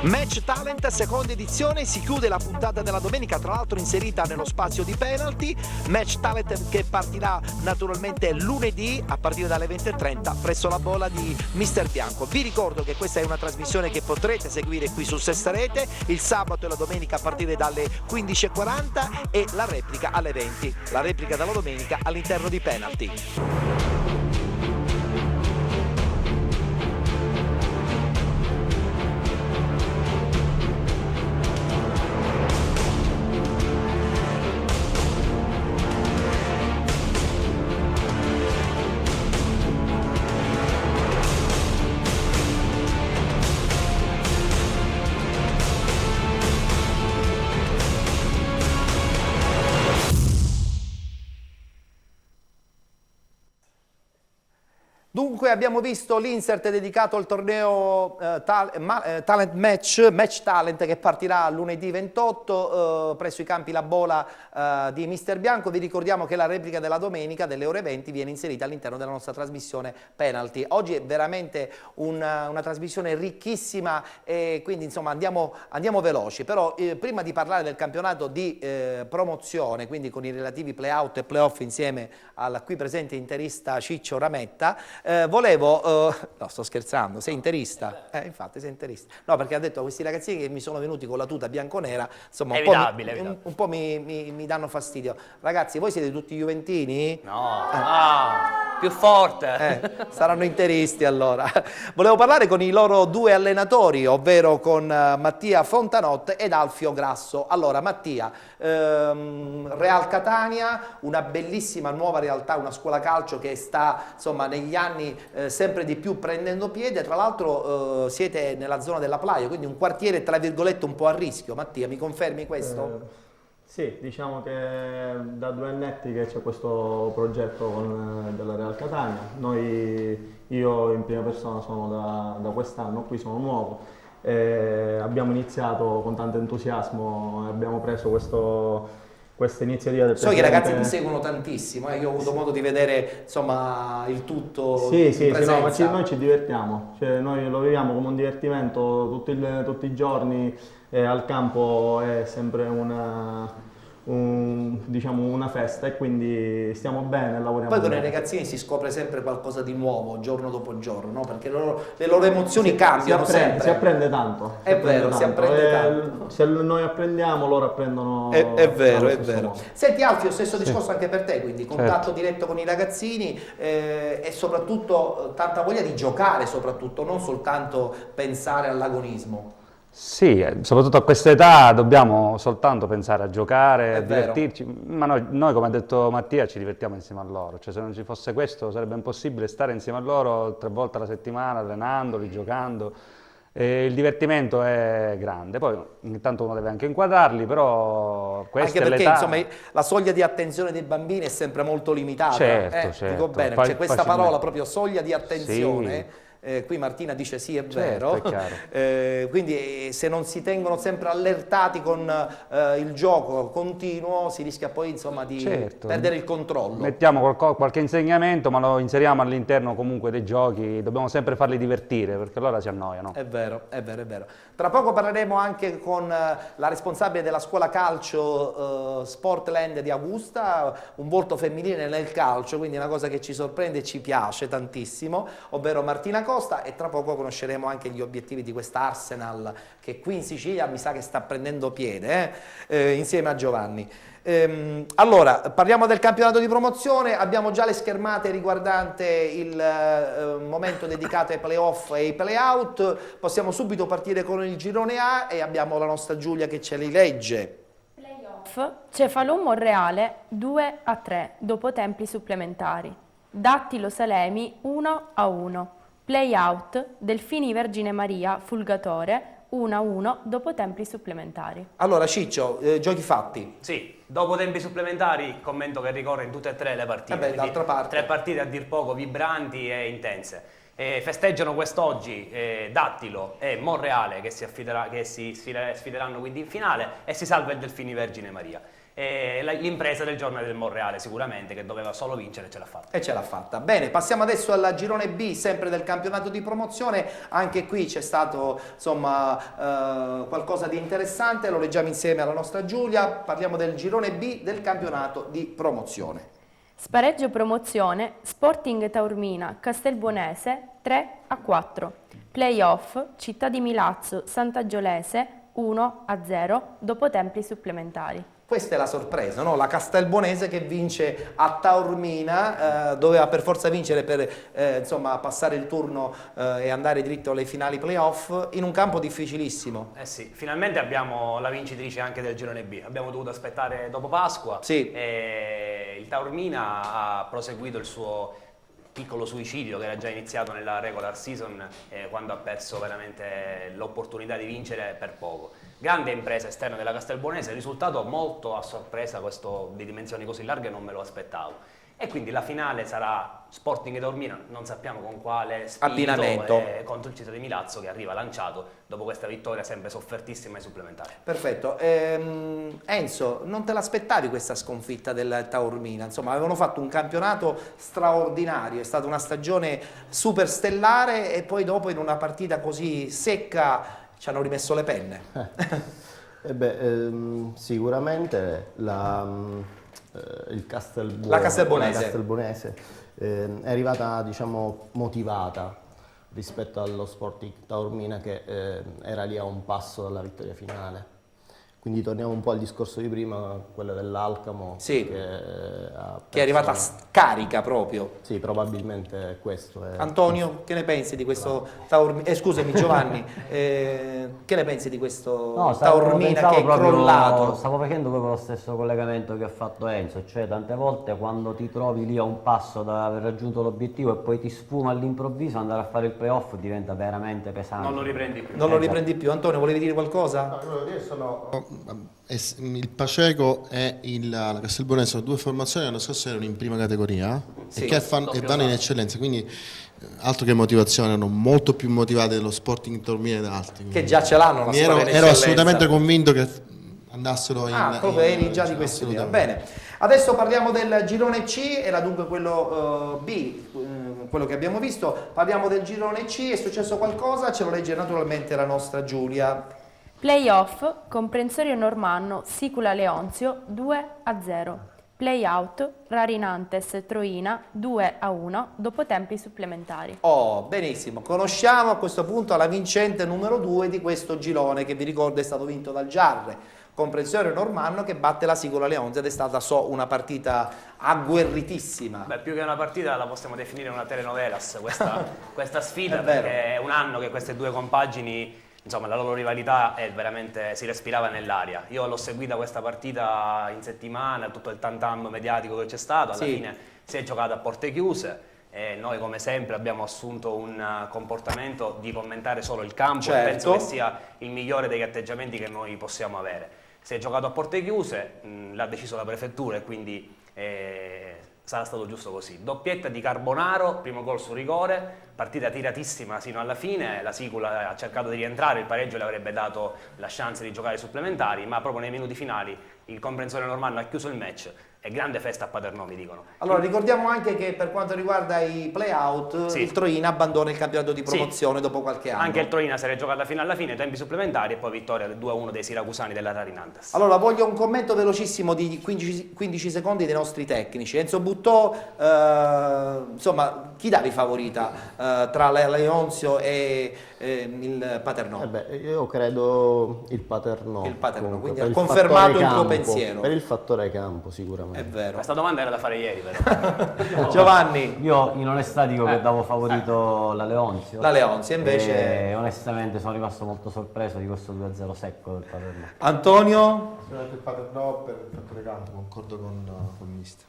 Match Talent, seconda edizione, si chiude la puntata della domenica, tra l'altro inserita nello spazio di penalty. Match Talent che partirà naturalmente lunedì a partire dalle 20:30 presso la Bola di Mister Bianco. Vi ricordo che questa è una trasmissione che potrete seguire qui su Sesta Rete il sabato e la domenica a partire dalle 15:40 e la replica alle 20, la replica della domenica all'interno di penalty. Dunque abbiamo visto l'insert dedicato al torneo Talent Match Talent, che partirà lunedì 28 presso i campi La Bola di Mister Bianco. Vi ricordiamo che la replica della domenica delle ore 20 viene inserita all'interno della nostra trasmissione Penalty. Oggi è veramente una trasmissione ricchissima e quindi insomma andiamo veloci, però prima di parlare del campionato di promozione, quindi con i relativi play-out e play-off insieme al qui presente interista Ciccio Rametta, volevo, no sto scherzando, sei interista? Infatti sei interista. No, perché ha detto a questi ragazzini che mi sono venuti con la tuta bianconera, insomma un po' mi danno fastidio. Ragazzi, voi siete tutti juventini? No, più forte. Saranno interisti allora. Volevo parlare con i loro due allenatori, ovvero con Mattia Fontanotte ed Alfio Grasso. Allora Mattia, Real Catania, una bellissima nuova realtà, una scuola calcio che sta insomma negli anni sempre di più prendendo piede. Tra l'altro siete nella zona della Playa, quindi un quartiere tra virgolette un po' a rischio. Mattia, mi confermi questo? Sì, diciamo che da 2 annetti che c'è questo progetto della Real Catania. Io in prima persona sono da quest'anno, qui sono nuovo. Abbiamo iniziato con tanto entusiasmo e abbiamo preso questa iniziativa del presidente. So che i ragazzi mi seguono tantissimo, io ho avuto modo di vedere insomma il tutto. Sì, no, ma noi ci divertiamo, cioè, noi lo viviamo come un divertimento tutti i giorni, al campo è sempre diciamo una festa e quindi stiamo bene, lavoriamo Poi con i ragazzini si scopre sempre qualcosa di nuovo giorno dopo giorno, no? Perché le loro emozioni cambiano sempre. Si apprende tanto. È vero, si apprende tanto. Se noi apprendiamo, loro apprendono. È vero, è vero. Senti Alfio, stesso discorso anche per te, quindi contatto diretto con i ragazzini e soprattutto tanta voglia di giocare, soprattutto, non soltanto pensare all'agonismo. Sì, soprattutto a questa età dobbiamo soltanto pensare a giocare, a divertirci, ma noi come ha detto Mattia ci divertiamo insieme a loro, cioè se non ci fosse questo sarebbe impossibile stare insieme a loro 3 volte alla settimana allenandoli, giocando, e il divertimento è grande, poi ogni tanto uno deve anche inquadrarli, però questa anche è perché l'età. Insomma la soglia di attenzione dei bambini è sempre molto limitata, certo. Dico bene, c'è questa parola proprio soglia di attenzione. Sì. Qui Martina dice sì, è vero, è quindi se non si tengono sempre allertati con il gioco continuo si rischia poi insomma di perdere il controllo. Mettiamo qualche insegnamento ma lo inseriamo all'interno comunque dei giochi, dobbiamo sempre farli divertire perché allora si annoiano. È vero, è vero, è vero. Tra poco parleremo anche con la responsabile della scuola calcio Sportland di Augusta, un volto femminile nel calcio, quindi è una cosa che ci sorprende e ci piace tantissimo, ovvero Martina Costa, e tra poco conosceremo anche gli obiettivi di questa Arsenal che qui in Sicilia mi sa che sta prendendo piede insieme a Giovanni. Allora, parliamo del campionato di promozione, abbiamo già le schermate riguardante il momento dedicato ai playoff e ai playout, possiamo subito partire con il girone A e abbiamo la nostra Giulia che ce li legge. Playoff, Cefalù Monreale 2-3 dopo tempi supplementari, Dattilo Salemi 1-1, Playout Delfini Vergine Maria Fulgatore 1-1 dopo tempi supplementari. Allora Ciccio, giochi fatti. Sì, dopo tempi supplementari commento che ricorre in tutte e 3 le partite. D'altra parte. 3 partite a dir poco vibranti e intense. Festeggiano quest'oggi Dattilo e Monreale che si sfideranno quindi in finale e si salva il Delfini Vergine Maria. L'impresa del giorno del Monreale sicuramente, che doveva solo vincere, ce l'ha fatta. E ce l'ha fatta. Bene, passiamo adesso al girone B, sempre del campionato di promozione. Anche qui c'è stato insomma qualcosa di interessante, lo leggiamo insieme alla nostra Giulia. Parliamo del girone B del campionato di promozione. Spareggio promozione, Sporting Taormina Castelbuonese 3-4, Playoff Città di Milazzo Sant'Agiolese 1-0 dopo tempi supplementari. Questa è la sorpresa, no? La Castelbuonese che vince a Taormina, doveva per forza vincere per insomma, passare il turno e andare dritto alle finali playoff in un campo difficilissimo. Sì, finalmente abbiamo la vincitrice anche del girone B, abbiamo dovuto aspettare dopo Pasqua e il Taormina ha proseguito il suo piccolo suicidio che era già iniziato nella regular season quando ha perso veramente l'opportunità di vincere per poco. Grande impresa esterna della Castelbuonese, risultato molto a sorpresa, questo di dimensioni così larghe non me lo aspettavo. e quindi la finale sarà Sporting Taormina, non sappiamo con quale spirito, abbinamento, contro il Città di Milazzo, che arriva lanciato dopo questa vittoria sempre soffertissima ai supplementari. Perfetto. Enzo, non te l'aspettavi questa sconfitta del Taormina? Insomma, avevano fatto un campionato straordinario, è stata una stagione super stellare e poi dopo in una partita così secca ci hanno rimesso le penne. Sicuramente la Castelbuonese è arrivata, diciamo, motivata rispetto allo Sporting Taormina che era lì a un passo dalla vittoria finale. Quindi torniamo un po' al discorso di prima, quello dell'Alcamo, sì, che è arrivata scarica proprio. Sì, probabilmente è questo. Antonio, che ne pensi di questo Taormina? Scusami Giovanni, che ne pensi di questo Taormina che è crollato? Stavo facendo proprio lo stesso collegamento che ha fatto Enzo, cioè tante volte quando ti trovi lì a un passo da aver raggiunto l'obiettivo e poi ti sfuma all'improvviso, andare a fare il playoff diventa veramente pesante. Non lo riprendi più. Non lo riprendi più. Antonio, volevi dire qualcosa? No, il Paceco e la Castelbuonese sono due formazioni che l'anno scorso erano in prima categoria sì, e vanno in eccellenza, quindi altro che motivazione, erano molto più motivate dello Sporting Taormina ed altri. Che già ce l'hanno la squadra in eccellenza. Ero assolutamente convinto che andassero proprio eri già di questo idea. Bene, adesso parliamo del girone C, era dunque quello B, quello che abbiamo visto. Parliamo del girone C, è successo qualcosa, ce lo legge naturalmente la nostra Giulia. Playoff, comprensorio normanno, Sicula Leonzio 2-0. Playout, Rarinantes Troina 2-1 dopo tempi supplementari. Oh, benissimo. Conosciamo a questo punto la vincente numero 2 di questo girone, che vi ricordo è stato vinto dal Giarre, comprensorio normanno, che batte la Sicula Leonzio, ed è stata una partita agguerritissima. Beh, più che una partita la possiamo definire una telenovelas questa sfida, perché è un anno che queste due compagini, insomma, la loro rivalità veramente si respirava nell'aria. Io l'ho seguita questa partita in settimana, tutto il tantam mediatico che c'è stato, alla fine si è giocata a porte chiuse e noi come sempre abbiamo assunto un comportamento di commentare solo il campo, e penso che sia il migliore degli atteggiamenti che noi possiamo avere. Si è giocato a porte chiuse, l'ha deciso la prefettura e quindi sarà stato giusto così. Doppietta di Carbonaro, primo gol su rigore, partita tiratissima sino alla fine, la Sicula ha cercato di rientrare, il pareggio le avrebbe dato la chance di giocare ai supplementari, ma proprio nei minuti finali il comprensorio normanno ha chiuso il match e grande festa a Paternò, mi dicono. Allora ricordiamo anche che per quanto riguarda i play-out, il Troina abbandona il campionato di promozione dopo qualche anno. Anche il Troina si è giocata fino alla fine, tempi supplementari, e poi vittoria 2-1 dei siracusani della Rarinantes. Allora voglio un commento velocissimo di 15 secondi dei nostri tecnici. Enzo Buttò, insomma, chi davi favorita tra la Leonzio e il Paternò? Io credo il Paternò. Il Paternò, quindi ha confermato il tuo pensiero. Per il fattore campo sicuramente. È vero. Questa domanda era da fare ieri, però. Giovanni. Io in onestà dico che davo favorito la Leonzio. La Leonzio invece. E onestamente sono rimasto molto sorpreso di questo 2-0 secco del Paternò. Antonio? Il Paternò per il fattore campo, concordo con il mister.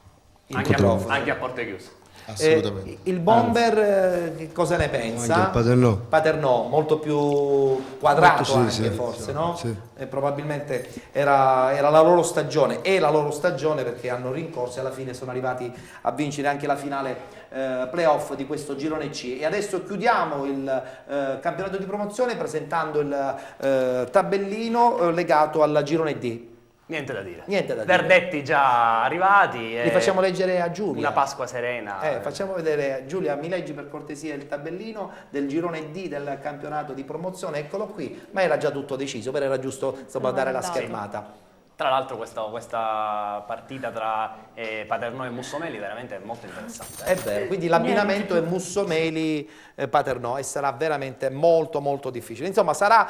Anche a porte chiuse. Assolutamente. Il Bomber che cosa ne pensa? Paternò molto più quadrato molto, forse, no? Sì. Probabilmente era la loro stagione, perché hanno rincorso e alla fine sono arrivati a vincere anche la finale playoff di questo girone C. E adesso chiudiamo il campionato di promozione presentando il tabellino legato al girone D. Niente da dire. Verdetti già arrivati. Li facciamo leggere a Giulia. Una Pasqua serena. Facciamo vedere, Giulia, mi leggi per cortesia il tabellino del girone D del campionato di promozione, eccolo qui, ma era già tutto deciso, però era giusto dare la schermata. Tra l'altro questa partita tra Paternò e Mussomeli veramente è molto interessante. È vero, quindi l'abbinamento è Mussomeli-Paternò e sarà veramente molto molto difficile. Insomma, sarà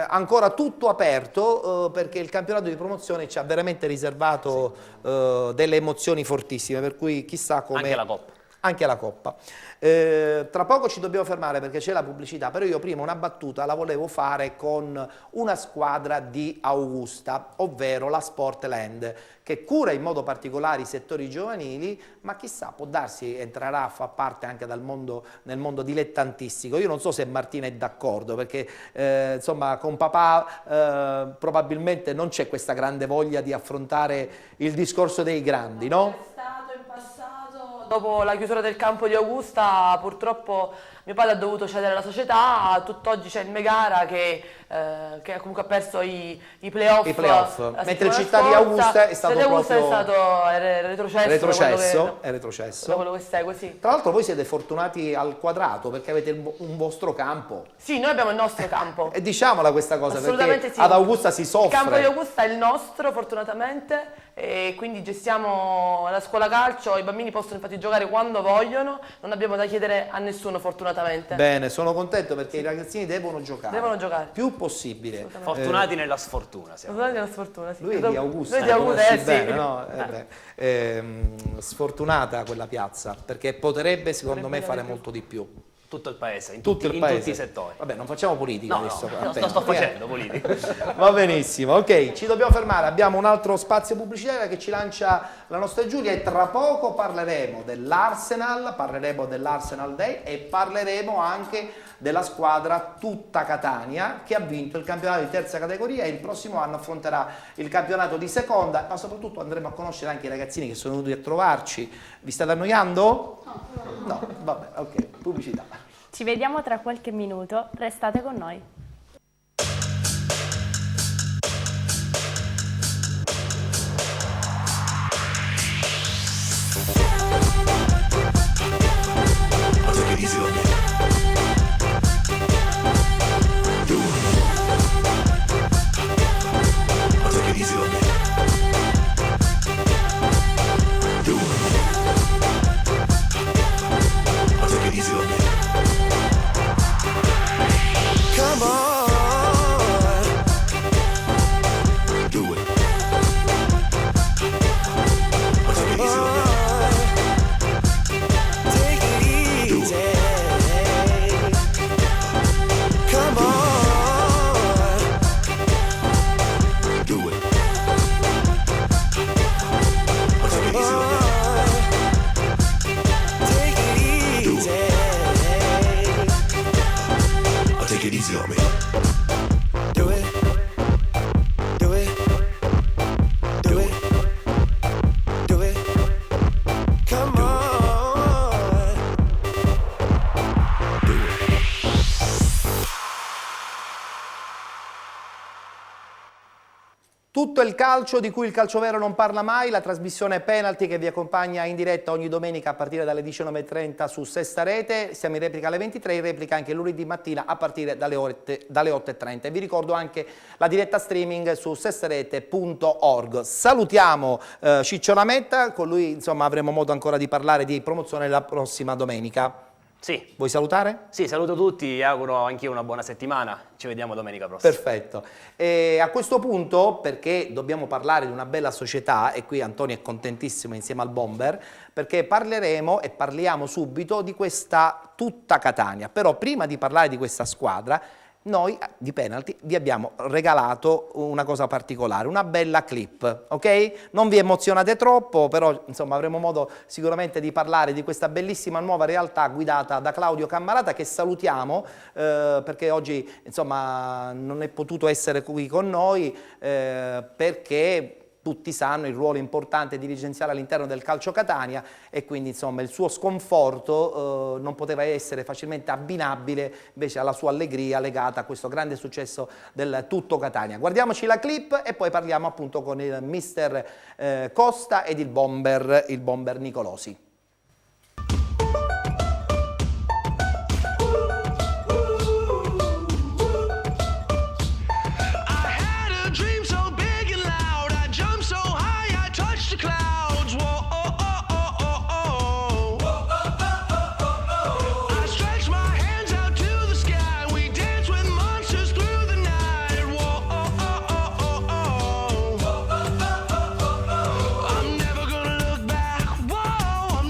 ancora tutto aperto perché il campionato di promozione ci ha veramente riservato delle emozioni fortissime, per cui chissà come... Anche la Coppa. Anche la Coppa. Tra poco ci dobbiamo fermare perché c'è la pubblicità, però io prima una battuta la volevo fare con una squadra di Augusta, ovvero la Sportland, che cura in modo particolare i settori giovanili, ma chissà, può darsi entrerà a far parte anche nel mondo dilettantistico. Io non so se Martina è d'accordo, perché insomma con papà probabilmente non c'è questa grande voglia di affrontare il discorso dei grandi, no? È stato in passato dopo la chiusura del campo di Augusta, purtroppo mio padre ha dovuto cedere la società. Tutt'oggi c'è il Megara che comunque ha perso i playoff. Mentre Città di Augusta è stato retrocesso. Da quello che segue, sì. Tra l'altro voi siete fortunati al quadrato perché avete un vostro campo. Sì, noi abbiamo il nostro campo. E diciamola questa cosa, perché sì. ad Augusta si soffre. Il campo di Augusta è il nostro, fortunatamente, e quindi gestiamo la scuola calcio. I bambini possono infatti giocare quando vogliono, non abbiamo da chiedere a nessuno, fortunatamente. Bene, sono contento perché i ragazzini devono giocare. Più possibile. Fortunati nella sfortuna. Fortunati nella sfortuna, sì. Lui è di Augusta. Lui è di Augusta, sì. Bene, no? Sfortunata quella piazza, perché potrebbe secondo me fare molto di più. Tutto il paese, in Tutto tutti i settori. Vabbè, non facciamo politica adesso. No, sto facendo politica. Va benissimo, ok, ci dobbiamo fermare. Abbiamo un altro spazio pubblicitario che ci lancia la nostra Giulia e tra poco parleremo dell'Arsenal Day e parleremo anche della squadra tutta Catania che ha vinto il campionato di terza categoria e il prossimo anno affronterà il campionato di seconda, ma soprattutto andremo a conoscere anche i ragazzini che sono venuti a trovarci. Vi state annoiando? No, vabbè, ok, pubblicità. Ci vediamo tra qualche minuto, restate con noi. Come on, do it. Take it easy. Come on, do it. Take it easy. Take it easy on me. Do it. Do it. Do it. Do it. Come on. Do it. Tutto il calcio di cui il calcio vero non parla mai, la trasmissione Penalty che vi accompagna in diretta ogni domenica a partire dalle 19:30 su Sesta Rete, siamo in replica alle 23, in replica anche lunedì mattina a partire dalle 8:30. E vi ricordo anche la diretta streaming su sesterete.org. Salutiamo Ciccio Lametta, con lui insomma avremo modo ancora di parlare di promozione la prossima domenica. Sì. Vuoi salutare? Sì, saluto tutti e auguro anch'io una buona settimana. Ci vediamo domenica prossima. Perfetto. E a questo punto, perché dobbiamo parlare di una bella società, e qui Antonio è contentissimo insieme al Bomber, perché parleremo e parliamo subito di questa tutta Catania. Però prima di parlare di questa squadra, noi di Penalty vi abbiamo regalato una cosa particolare, una bella clip, ok? Non vi emozionate troppo, però insomma avremo modo sicuramente di parlare di questa bellissima nuova realtà guidata da Claudio Cammarata, che salutiamo perché oggi insomma non è potuto essere qui con noi perché tutti sanno il ruolo importante dirigenziale all'interno del Calcio Catania e quindi insomma il suo sconforto non poteva essere facilmente abbinabile invece alla sua allegria legata a questo grande successo del tutto Catania. Guardiamoci la clip e poi parliamo appunto con il mister Costa ed il bomber Nicolosi. I'm never gonna look back. Whoa, I'm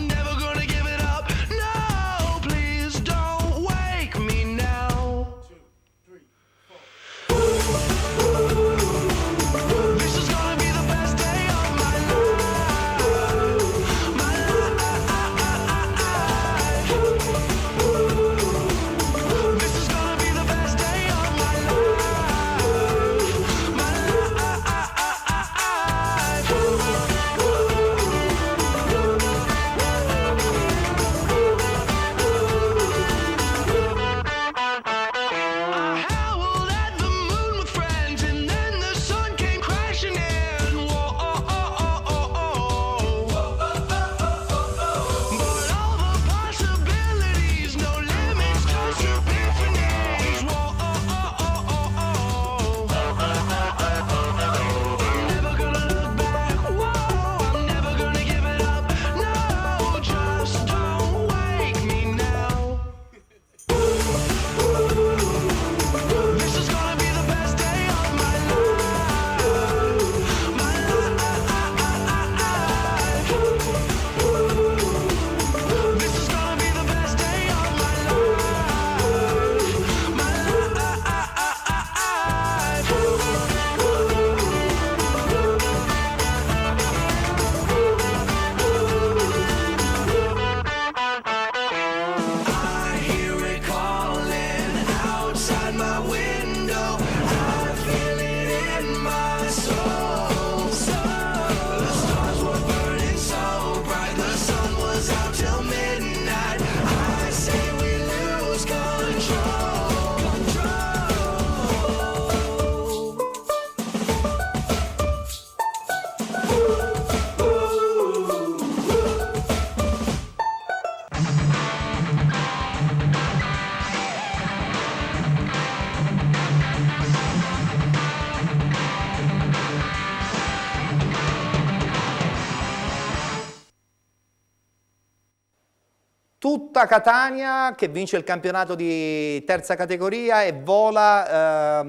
tutta Catania che vince il campionato di terza categoria e vola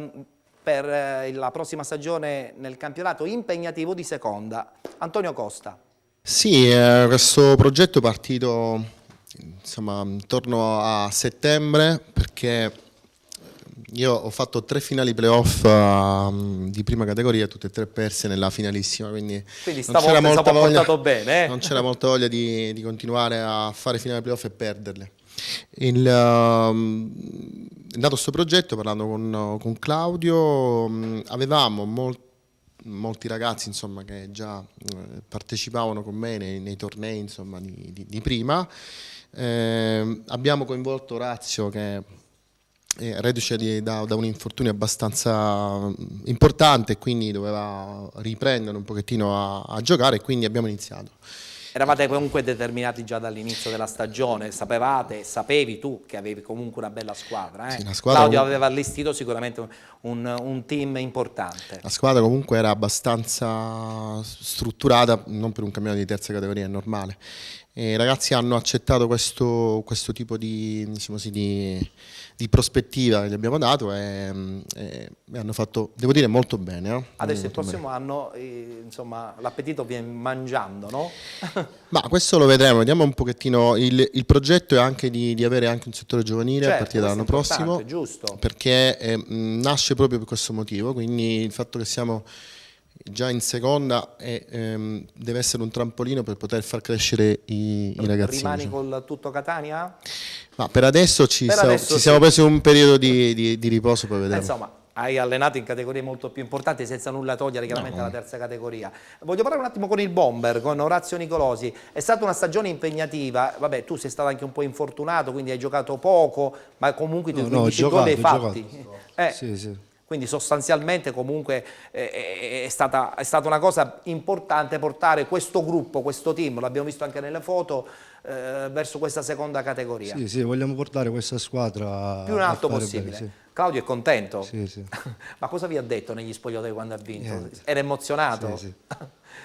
per la prossima stagione nel campionato impegnativo di seconda. Antonio Costa. Sì, questo progetto è partito insomma intorno a settembre, perché io ho fatto 3 finali playoff di prima categoria, tutte e 3 perse nella finalissima, quindi stavolta si è portato bene. Non c'era molta voglia di continuare a fare finali playoff e perderle. È nato questo progetto parlando con Claudio, avevamo molti ragazzi insomma, che già partecipavano con me nei tornei insomma, di prima. Abbiamo coinvolto Orazio che reduce da un infortunio abbastanza importante, quindi doveva riprendere un pochettino a giocare, e quindi abbiamo iniziato. Eravate comunque determinati già dall'inizio della stagione, sapevi tu che avevi comunque una bella squadra, Sì, la squadra Claudio aveva allestito sicuramente un team importante. La squadra comunque era abbastanza strutturata, non per un campionato di terza categoria, è normale. E i ragazzi hanno accettato questo tipo di, diciamo così, di prospettiva che gli abbiamo dato e hanno fatto, devo dire, molto bene. Adesso il prossimo anno insomma, l'appetito viene mangiando, no? Ma questo lo vedremo, vediamo un pochettino. Il progetto è anche di avere anche un settore giovanile, certo, a partire dall'anno prossimo, giusto. perché nasce proprio per questo motivo, quindi il fatto che siamo già in seconda deve essere un trampolino per poter far crescere i ragazzini. Rimani col tutto Catania? Ma per adesso ci siamo presi un periodo di riposo, poi vedremo. Insomma, hai allenato in categorie molto più importanti senza nulla togliere chiaramente alla terza categoria. Voglio parlare un attimo con il Bomber, con Orazio Nicolosi. È stata una stagione impegnativa, vabbè, tu sei stato anche un po' infortunato, quindi hai giocato poco, ma comunque i tuoi 15 gol li hai fatti. Sì. Quindi sostanzialmente comunque è stata una cosa importante portare questo gruppo, questo team, l'abbiamo visto anche nelle foto, verso questa seconda categoria. Sì, vogliamo portare questa squadra più in alto a fare possibile. bene, sì. Claudio è contento? Sì. Ma cosa vi ha detto negli spogliatoi quando ha vinto? Era emozionato? Sì.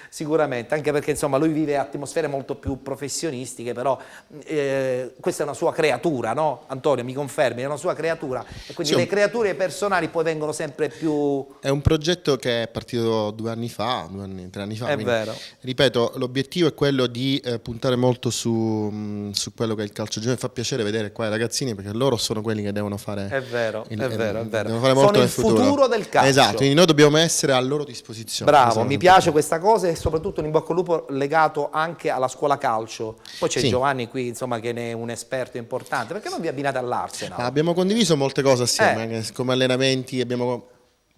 Sicuramente, anche perché insomma lui vive atmosfere molto più professionistiche, però questa è una sua creatura, no? Antonio, mi confermi? È una sua creatura, e quindi le creature personali poi vengono sempre più... È un progetto che è partito 2 anni fa, 3 anni fa. È vero. Ripeto, l'obiettivo è quello di puntare molto su quello che è il calcio giovanile. Fa piacere vedere qua i ragazzini, perché loro sono quelli che devono fare... È vero. Devono fare molto sono il nel futuro del calcio. Esatto, quindi noi dobbiamo essere a loro disposizione. Bravo, mi piace questa cosa, e soprattutto un in bocca al lupo legato anche alla scuola calcio. Poi c'è Giovanni qui, insomma, che ne è un esperto importante. Perché non vi abbinate all'Arsenal? Abbiamo condiviso molte cose assieme, anche come allenamenti, abbiamo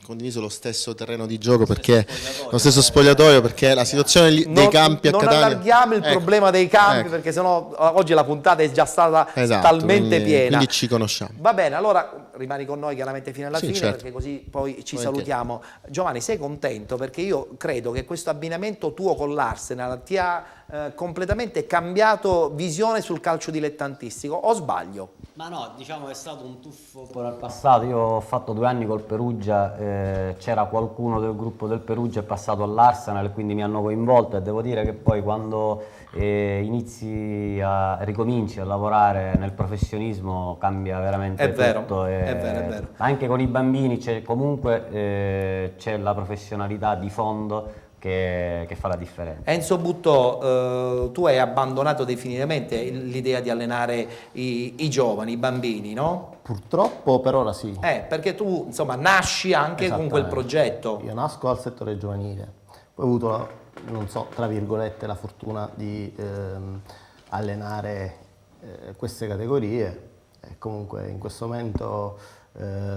condiviso lo stesso terreno di gioco, perché lo stesso spogliatoio, perché la situazione dei campi a Catania... Non allarghiamo il problema dei campi, perché sennò oggi la puntata è già stata talmente piena. Quindi ci conosciamo. Va bene, allora rimani con noi chiaramente fino alla fine, certo. perché così poi ci salutiamo. Giovanni, sei contento? Perché io credo che questo abbinamento tuo con l'Arsenal ti ha completamente cambiato visione sul calcio dilettantistico, o sbaglio? Ma no, diciamo è stato un tuffo nel passato. Io ho fatto 2 anni col Perugia, c'era qualcuno del gruppo del Perugia, è passato all'Arsenal, quindi mi hanno coinvolto, e devo dire che poi quando ricominci a lavorare nel professionismo cambia veramente tutto. È vero. Anche con i bambini c'è la professionalità di fondo che fa la differenza. Enzo Buttò, tu hai abbandonato definitivamente l'idea di allenare i giovani, i bambini, no? Purtroppo per ora sì. Perché tu insomma nasci anche con quel progetto. Io nasco al settore giovanile, poi ho avuto, non so, tra virgolette, la fortuna di allenare queste categorie, e comunque in questo momento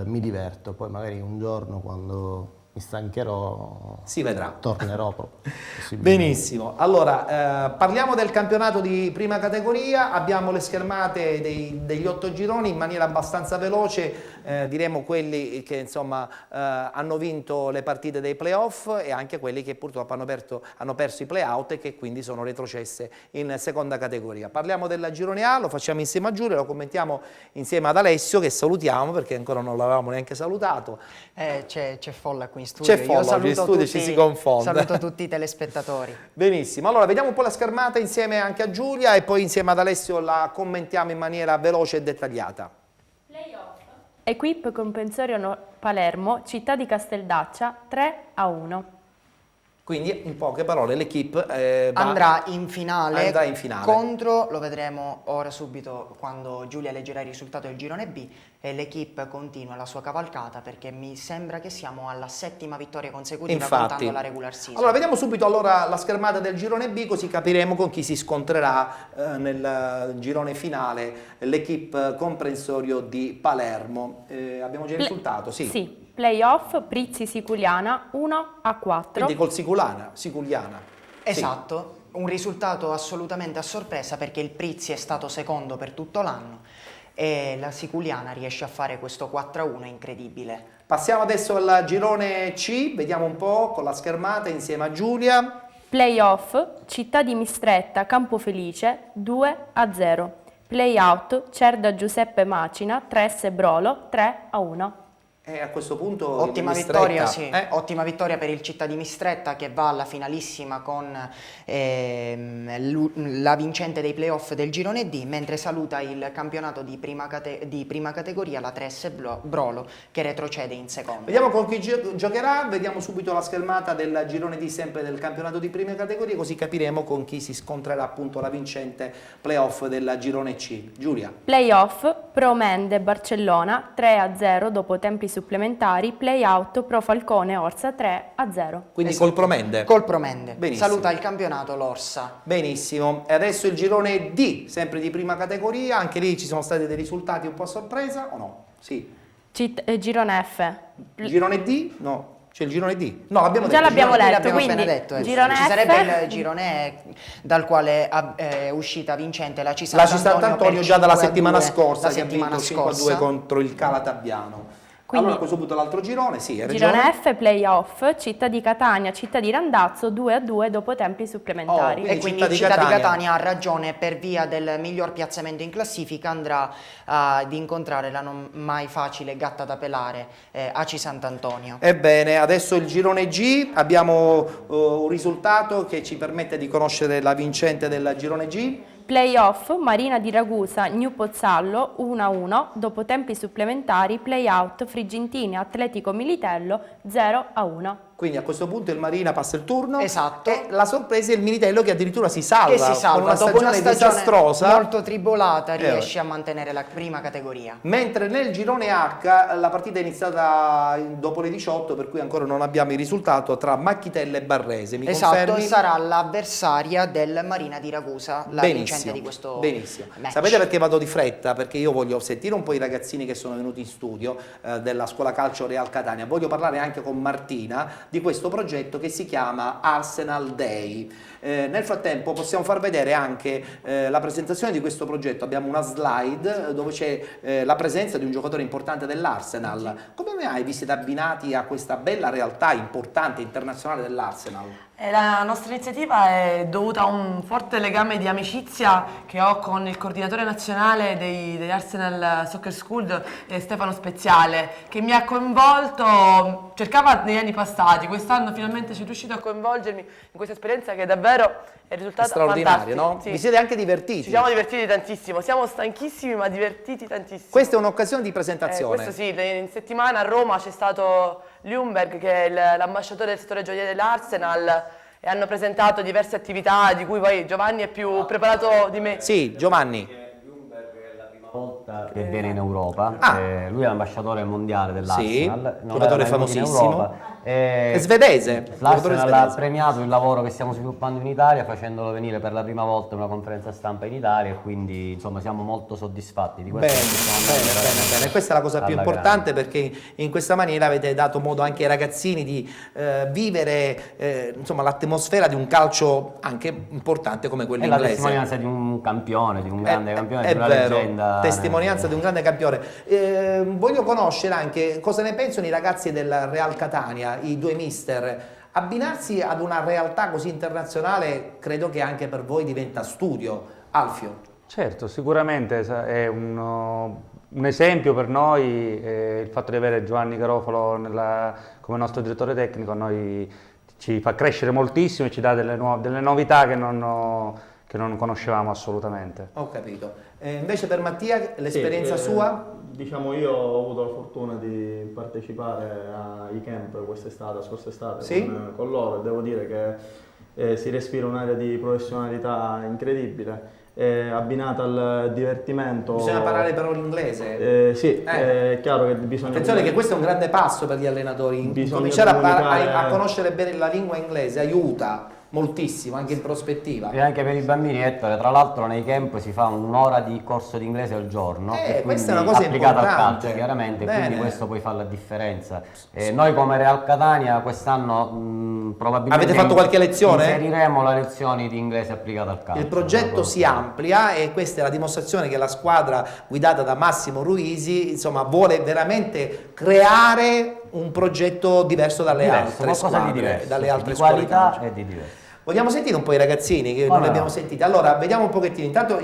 mi diverto. Poi magari un giorno, quando mi stancherò, si vedrà, tornerò proprio. Benissimo, allora parliamo del campionato di prima categoria. Abbiamo le schermate degli 8 gironi in maniera abbastanza veloce. diremo quelli che insomma hanno vinto le partite dei playoff e anche quelli che purtroppo hanno perso i playout e che quindi sono retrocesse in seconda categoria. Parliamo del girone A, lo facciamo insieme a Giulia, lo commentiamo insieme ad Alessio che salutiamo perché ancora non l'avevamo neanche salutato. C'è folla qui in studio. C'è folla oggi in studio, ci si confonde. Saluto tutti i telespettatori. Benissimo, allora vediamo un po' la schermata insieme anche a Giulia e poi insieme ad Alessio la commentiamo in maniera veloce e dettagliata. Equip Comprensorio Palermo, Città di Casteldaccia 3-1. Quindi in poche parole l'equipe andrà in finale contro, lo vedremo ora subito quando Giulia leggerà il risultato del girone B, e l'equipe continua la sua cavalcata perché mi sembra che siamo alla 7ª vittoria consecutiva contando la regular season. Allora vediamo subito la schermata del girone B così capiremo con chi si scontrerà nel girone finale l'equipe comprensorio di Palermo. Abbiamo già il risultato? Sì. Playoff Prizzi Siculiana 1-4. Quindi col Siculiana. Esatto, un risultato assolutamente a sorpresa perché il Prizzi è stato secondo per tutto l'anno e la Siculiana riesce a fare questo 4-1 incredibile. Passiamo adesso al girone C, vediamo un po' con la schermata insieme a Giulia. Playoff Città di Mistretta Campofelice 2-0. Playout Cerda Giuseppe Macina 3S Brolo 3-1. A questo punto ottima vittoria, ottima vittoria per il Città di Mistretta che va alla finalissima con la vincente dei playoff del girone D, mentre saluta il campionato di prima categoria, la 3S Brolo, che retrocede in seconda. Vediamo con chi giocherà, vediamo subito la schermata del girone D sempre del campionato di prima categoria, così capiremo con chi si scontrerà appunto la vincente playoff del girone C. Giulia. Playoff Promende Barcellona 3-0 dopo tempi supplementari, play-out Pro Falcone Orsa 3-0. Quindi col Promende? Col Promende. Benissimo. Saluta il campionato l'Orsa. Benissimo. E adesso il girone D, sempre di prima categoria, anche lì ci sono stati dei risultati un po' a sorpresa o no? Sì. Girone F. Girone D? No. C'è il girone D? No, l'abbiamo detto. Già l'abbiamo letto, l'abbiamo quindi appena detto. Girone Ci F. sarebbe il girone E, dal quale è uscita vincente la C Sant'Antonio già dalla settimana scorsa, che ha vinto 5-2 contro il Calatabbiano. Quindi, allora, a questo punto l'altro girone, sì, Girone F, playoff, Città di Catania, Città di Randazzo 2-2 dopo tempi supplementari. E quindi Città di Catania ha ragione, per via del miglior piazzamento in classifica andrà ad incontrare la non mai facile gatta da pelare AC Sant'Antonio. Ebbene, adesso il girone G, abbiamo un risultato che ci permette di conoscere la vincente del girone G. Playoff Marina di Ragusa, New Pozzallo 1-1, dopo tempi supplementari, playout Frigentini Atletico Militello 0-1. Quindi a questo punto il Marina passa il turno. Esatto. E la sorpresa è il Militello che addirittura si salva. Con una dopo una stagione disastrosa. Molto tribolata, riesce a mantenere la prima categoria. Mentre nel girone H la partita è iniziata dopo le 18, per cui ancora non abbiamo il risultato, tra Macchitella e Barrese. Mi confermi? Sarà l'avversaria del Marina di Ragusa, la vincente di questo match. Sapete perché vado di fretta? Perché io voglio sentire un po' i ragazzini che sono venuti in studio della scuola calcio Real Catania. Voglio parlare anche con Martina di questo progetto che si chiama Arsenal Day. Nel frattempo possiamo far vedere anche la presentazione di questo progetto. Abbiamo una slide dove c'è la presenza di un giocatore importante dell'Arsenal. Come mai vi siete abbinati a questa bella realtà importante internazionale dell'Arsenal? La nostra iniziativa è dovuta a un forte legame di amicizia che ho con il coordinatore nazionale degli Arsenal Soccer School, Stefano Speziale, che mi ha coinvolto, cercava negli anni passati, quest'anno finalmente sono riuscito a coinvolgermi in questa esperienza che davvero è risultata straordinario, fantastica. no? Sì. Vi siete anche divertiti? Ci siamo divertiti tantissimo, siamo stanchissimi ma divertiti tantissimo. Questa è un'occasione di presentazione. Questo sì, in settimana a Roma c'è stato Ljungberg, che è l'ambasciatore del settore gioielli dell'Arsenal, e hanno presentato diverse attività di cui poi Giovanni è più preparato di me. Sì, Giovanni. Volta che viene in Europa, lui è l'ambasciatore mondiale dell'Arsenal, giocatore famosissimo. È svedese. L'Arsenal ha premiato il lavoro che stiamo sviluppando in Italia facendolo venire per la prima volta in una conferenza stampa in Italia e quindi insomma siamo molto soddisfatti di questo. Bene. Questa è la cosa più importante perché in questa maniera avete dato modo anche ai ragazzini di vivere insomma, l'atmosfera di un calcio anche importante come quello inglese. È la testimonianza di un campione, di un grande campione, è di una vero, leggenda. testimonianza di un grande campione. Voglio conoscere anche cosa ne pensano i ragazzi del Real Catania, i due mister. Abbinarsi ad una realtà così internazionale credo che anche per voi diventa studio. Alfio. Certo, sicuramente è un esempio per noi il fatto di avere Giovanni Garofalo come nostro direttore tecnico, noi ci fa crescere moltissimo e ci dà delle novità che non conoscevamo assolutamente. Ho capito. Invece per Mattia l'esperienza sua? Diciamo io ho avuto la fortuna di partecipare ai camp quest'estate, scorsa estate con loro e devo dire che si respira un'area di professionalità incredibile. Abbinata al divertimento. Bisogna parlare però l'inglese. Sì, è chiaro che bisogna... Attenzione che questo è un grande passo per gli allenatori, cominciare a conoscere bene la lingua inglese aiuta moltissimo anche in prospettiva. E anche per i bambini, Ettore, tra l'altro nei camp si fa un'ora di corso di inglese al giorno, questa è una cosa applicata al importante. calcio chiaramente, Bene. quindi questo poi fa la differenza. Noi come Real Catania quest'anno probabilmente avete fatto qualche lezione? Inseriremo le lezioni di inglese applicata al calcio. Il progetto si amplia e questa è la dimostrazione che la squadra guidata da Massimo Ruisi insomma vuole veramente creare un progetto diverso dalle altre squadre, dalle altre scuole di qualità calcio. e di diverso. Vogliamo sentire un po' i ragazzini che non li abbiamo sentiti. Allora, vediamo un pochettino. Intanto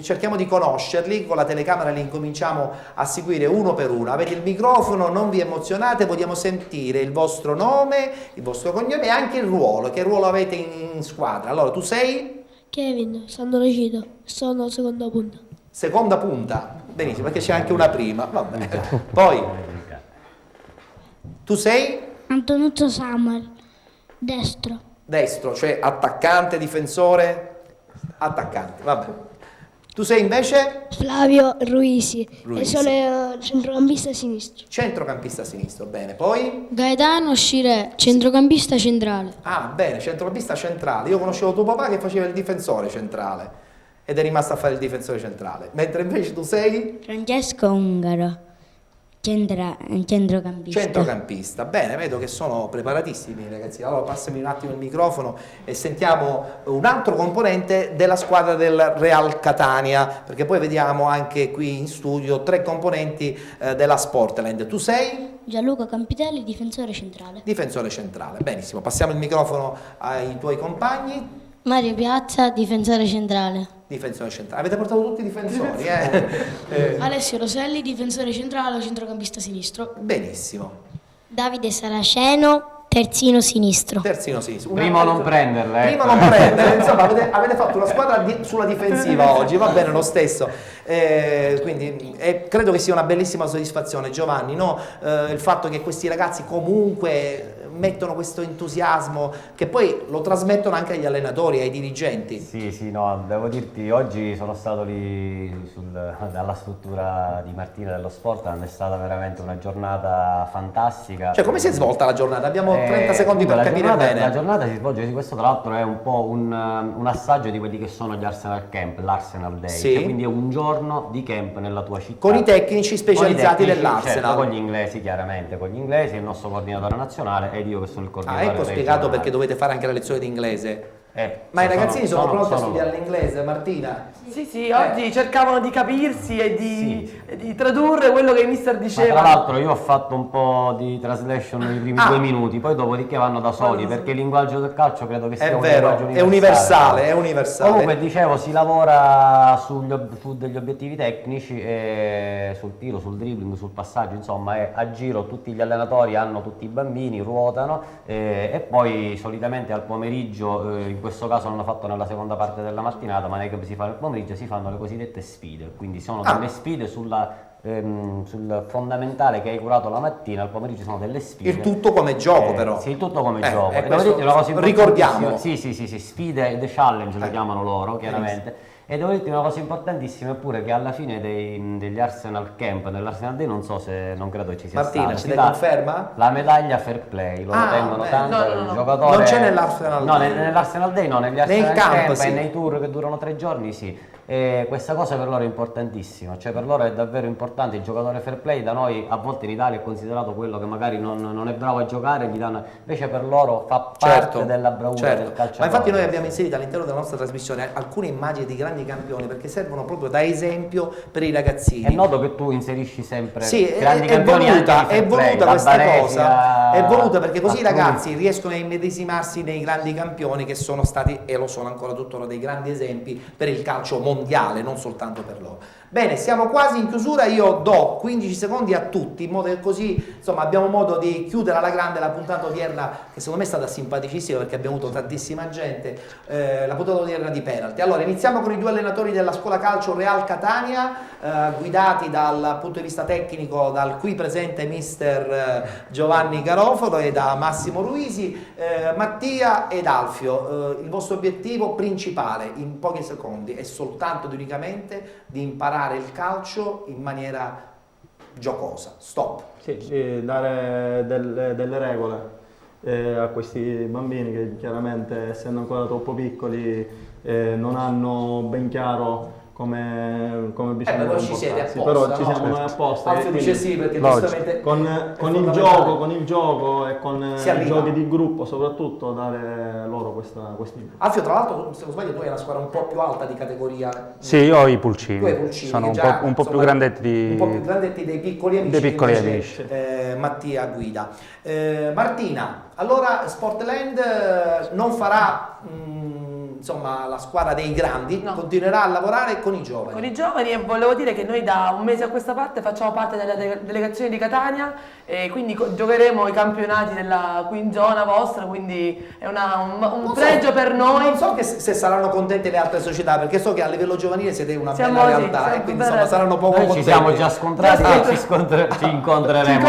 cerchiamo di conoscerli, con la telecamera li incominciamo a seguire uno per uno. Avete il microfono, non vi emozionate, vogliamo sentire il vostro nome, il vostro cognome e anche il ruolo. Che ruolo avete in squadra? Allora, tu sei? Kevin, Sandro Cito, sono seconda punta. Seconda punta? Benissimo, perché c'è anche una prima. Vabbè. Poi, tu sei? Antonuzzo Samuel, destro. Destro, cioè attaccante, difensore? Attaccante, vabbè. Tu sei invece? Flavio Ruisi. E sono centrocampista sinistro. Centrocampista sinistro, bene. Poi? Gaetano Scirè, centrocampista centrale. Ah, bene, centrocampista centrale. Io conoscevo tuo papà che faceva il difensore centrale ed è rimasto a fare il difensore centrale. Mentre invece tu sei? Francesco Ungaro, centrocampista. Centrocampista, bene, vedo che sono preparatissimi ragazzi. Allora passami un attimo il microfono e sentiamo un altro componente della squadra del Real Catania, perché poi vediamo anche qui in studio 3 componenti della Sportland. Tu sei? Gianluca Campitelli, difensore centrale. Difensore centrale, benissimo. Passiamo il microfono ai tuoi compagni. Mario Piazza, difensore centrale. Difensore centrale. Avete portato tutti i difensori, eh? Alessio Roselli, difensore centrale, centrocampista sinistro. Benissimo. Davide Saraceno, terzino sinistro. Terzino sinistro. Primo non prenderla. Prima non prendere, insomma avete fatto una squadra sulla difensiva oggi, va bene lo stesso. Quindi credo che sia una bellissima soddisfazione, Giovanni, no? Il fatto che questi ragazzi comunque mettono questo entusiasmo che poi lo trasmettono anche agli allenatori, ai dirigenti. Sì, no, devo dirti, oggi sono stato lì dalla struttura di Martina dello Sportland, è stata veramente una giornata fantastica. Cioè, come si è svolta la giornata? Abbiamo 30 secondi per capire bene. La giornata si svolge, questo tra l'altro è un po' un assaggio di quelli che sono gli Arsenal Camp, l'Arsenal Day, sì. Cioè, quindi è un giorno di camp nella tua città. Con i tecnici specializzati dell'Arsenal. Certo, con gli inglesi chiaramente, con gli inglesi, il nostro coordinatore nazionale ed io che sono il coordinatore. Ecco spiegato perché dovete fare anche la lezione di inglese. Ma i ragazzini sono pronti a studiare l'inglese, Martina? Sì, oggi cercavano di capirsi e di tradurre quello che il mister diceva. Ma tra l'altro io ho fatto un po' di translation nei primi 2 minuti, poi dopodiché vanno da soli, perché il linguaggio del calcio credo che sia un linguaggio universale. È universale. Comunque dicevo, si lavora su degli obiettivi tecnici, sul tiro, sul dribbling, sul passaggio, insomma a giro tutti gli allenatori hanno tutti i bambini, ruotano e poi solitamente al pomeriggio, in questo caso l'hanno fatto nella seconda parte della mattinata, ma non è che si fa nel pomeriggio, si fanno le cosiddette sfide, quindi sono delle sfide sul fondamentale che hai curato la mattina, al pomeriggio sono delle sfide. Il tutto come gioco però. Sì, il tutto come gioco. Ricordiamo. Sì, sfide, the challenge le chiamano loro chiaramente. E devo dirti una cosa importantissima è pure che alla fine degli Arsenal Camp, nell'Arsenal Day, non so se, non credo ci sia Martina, stato, ci si dai dà conferma? la medaglia fair play, lo tengono tanto il giocatore. Non c'è nell'Arsenal No, Day? nell'Arsenal Day no, negli Arsenal camp, Camp sì. e nei tour che durano 3 giorni sì. E questa cosa per loro è importantissima, cioè per loro è davvero importante il giocatore fair play. Da noi a volte in Italia è considerato quello che magari non è bravo a giocare, gli danno, invece per loro fa parte della bravura del calciatore. Ma infatti noi abbiamo inserito all'interno della nostra trasmissione alcune immagini di grandi campioni perché servono proprio da esempio per i ragazzini. È noto che tu inserisci sempre sì, grandi campioni è voluta questa cosa, è voluta perché così i Attuni. ragazzi riescono a immedesimarsi nei grandi campioni che sono stati e lo sono ancora tuttora dei grandi esempi per il calcio mondiale, non soltanto per loro. Bene, siamo quasi in chiusura, io do 15 secondi a tutti, in modo che così insomma abbiamo modo di chiudere alla grande la puntata odierna, che secondo me è stata simpaticissima perché abbiamo avuto tantissima gente, la puntata odierna di penalty. Allora, iniziamo con i 2 allenatori della scuola calcio Real Catania, guidati dal punto di vista tecnico dal qui presente mister Giovanni Garofalo e da Massimo Ruisi. Mattia ed Alfio, il vostro obiettivo principale in pochi secondi è soltanto ed unicamente di imparare il calcio in maniera giocosa. Stop. Sì, dare delle regole a questi bambini che chiaramente, essendo ancora troppo piccoli, non hanno ben chiaro come bisogna però ci siete comportarsi. apposta, Però ci siamo noi apposta. Alfio dice sì perché giustamente con il gioco e con i giochi di gruppo soprattutto dare loro questa Alfio, tra l'altro, se non sbaglio, tu hai una squadra un po' più alta di categoria. Sì, io ho i pulcini. Tu hai i pulcini, sono già, un po' più grandetti. Un po' più grandetti dei piccoli amici. Dei piccoli che invece, amici. Mattia guida. Martina, allora Sportland non farà insomma la squadra dei grandi, continuerà a lavorare con i giovani. Con i giovani, e volevo dire che noi da un mese a questa parte facciamo parte della delegazione di Catania e quindi giocheremo i campionati della quinzona vostra, quindi è un pregio per noi. Non so che se saranno contente le altre società, perché so che a livello giovanile siete una bella realtà e quindi insomma saranno poco contenti. Ci siamo già scontrati, ci incontreremo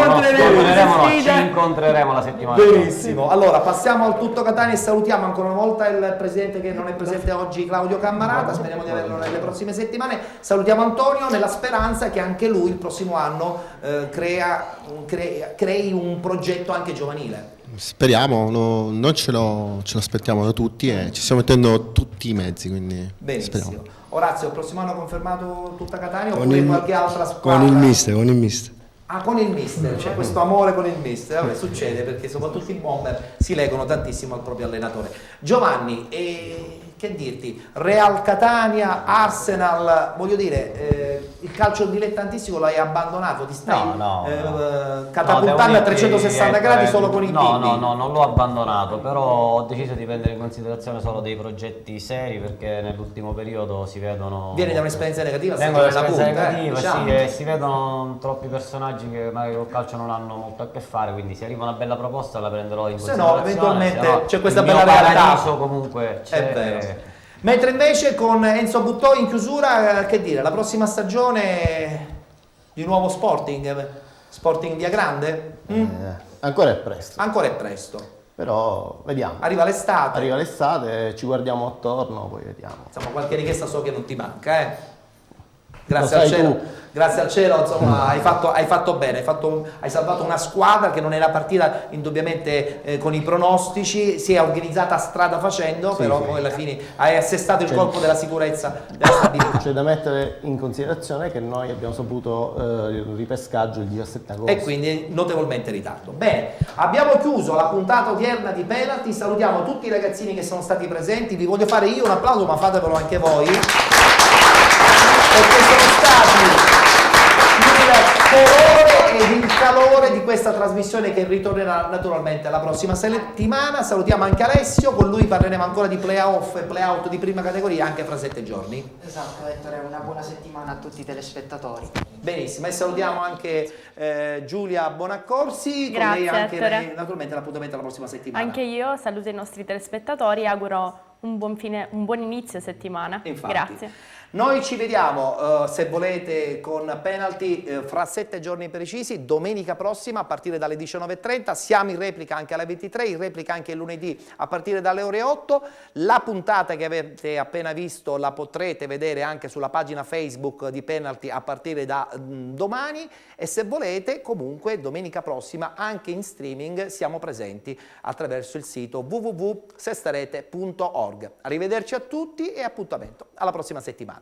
la settimana prossima. Benissimo, allora passiamo al tutto Catania e salutiamo ancora una volta il presidente che non è presente oggi, Claudio Cammarata, speriamo di averlo nelle prossime settimane. Salutiamo Antonio nella speranza che anche lui il prossimo anno crei un progetto anche giovanile. Speriamo, noi ce lo aspettiamo da tutti e ci stiamo mettendo tutti i mezzi, quindi benissimo. Speriamo. Orazio, il prossimo anno ha confermato tutta Catania oppure qualche altra squadra? Con il mister. Ah, con il mister, c'è questo amore con il mister, vabbè, succede perché soprattutto i bomber si legano tantissimo al proprio allenatore. Giovanni, che dirti, Real Catania, Arsenal, voglio dire, il calcio dilettantistico l'hai abbandonato, ti stai catapultando a 360 gradi solo con i bimbi? No, non l'ho abbandonato, però ho deciso di prendere in considerazione solo dei progetti seri perché nell'ultimo periodo si vedono... Vieni da un'esperienza negativa? Vengo da un'esperienza negativa, diciamo. sì, e si vedono troppi personaggi che magari col calcio non hanno molto a che fare, quindi se arriva una bella proposta la prenderò in considerazione. Se no, eventualmente c'è questa il bella mio realtà. paradiso comunque c'è. È vero. Mentre invece con Enzo Buttoi in chiusura, che dire, la prossima stagione di nuovo Sporting Via Grande? Ancora è presto. Ancora è presto. Però vediamo. Arriva l'estate. Arriva l'estate, ci guardiamo attorno, poi vediamo. Insomma, qualche richiesta so che non ti manca, Grazie al cielo. Grazie al cielo, insomma, hai fatto bene, hai salvato una squadra che non era partita indubbiamente con i pronostici, si è organizzata strada facendo, però poi alla fine hai assestato il colpo della sicurezza, della stabilità. C'è da mettere in considerazione che noi abbiamo saputo il ripescaggio il 17 agosto. E quindi notevolmente in ritardo. Bene, abbiamo chiuso la puntata odierna di Penalty, salutiamo tutti i ragazzini che sono stati presenti, vi voglio fare io un applauso ma fatevelo anche voi. Perché sono stati il colore ed il calore di questa trasmissione che ritornerà naturalmente la prossima settimana. Salutiamo anche Alessio, con lui parleremo ancora di play-off e play-out di prima categoria anche fra 7 giorni. Esatto, Ettore, una buona settimana a tutti i telespettatori. Benissimo, e salutiamo anche Giulia Bonaccorsi, Grazie, con lei anche Ettore. naturalmente l'appuntamento la prossima settimana. Anche io saluto i nostri telespettatori e auguro un buon inizio settimana. Infatti. Grazie. Noi ci vediamo, se volete, con Penalty fra 7 giorni precisi, domenica prossima a partire dalle 19:30. Siamo in replica anche alle 23, in replica anche il lunedì a partire dalle ore 8. La puntata che avete appena visto la potrete vedere anche sulla pagina Facebook di Penalty a partire da domani, e se volete comunque domenica prossima anche in streaming siamo presenti attraverso il sito www.sestarete.org. Arrivederci a tutti e appuntamento alla prossima settimana.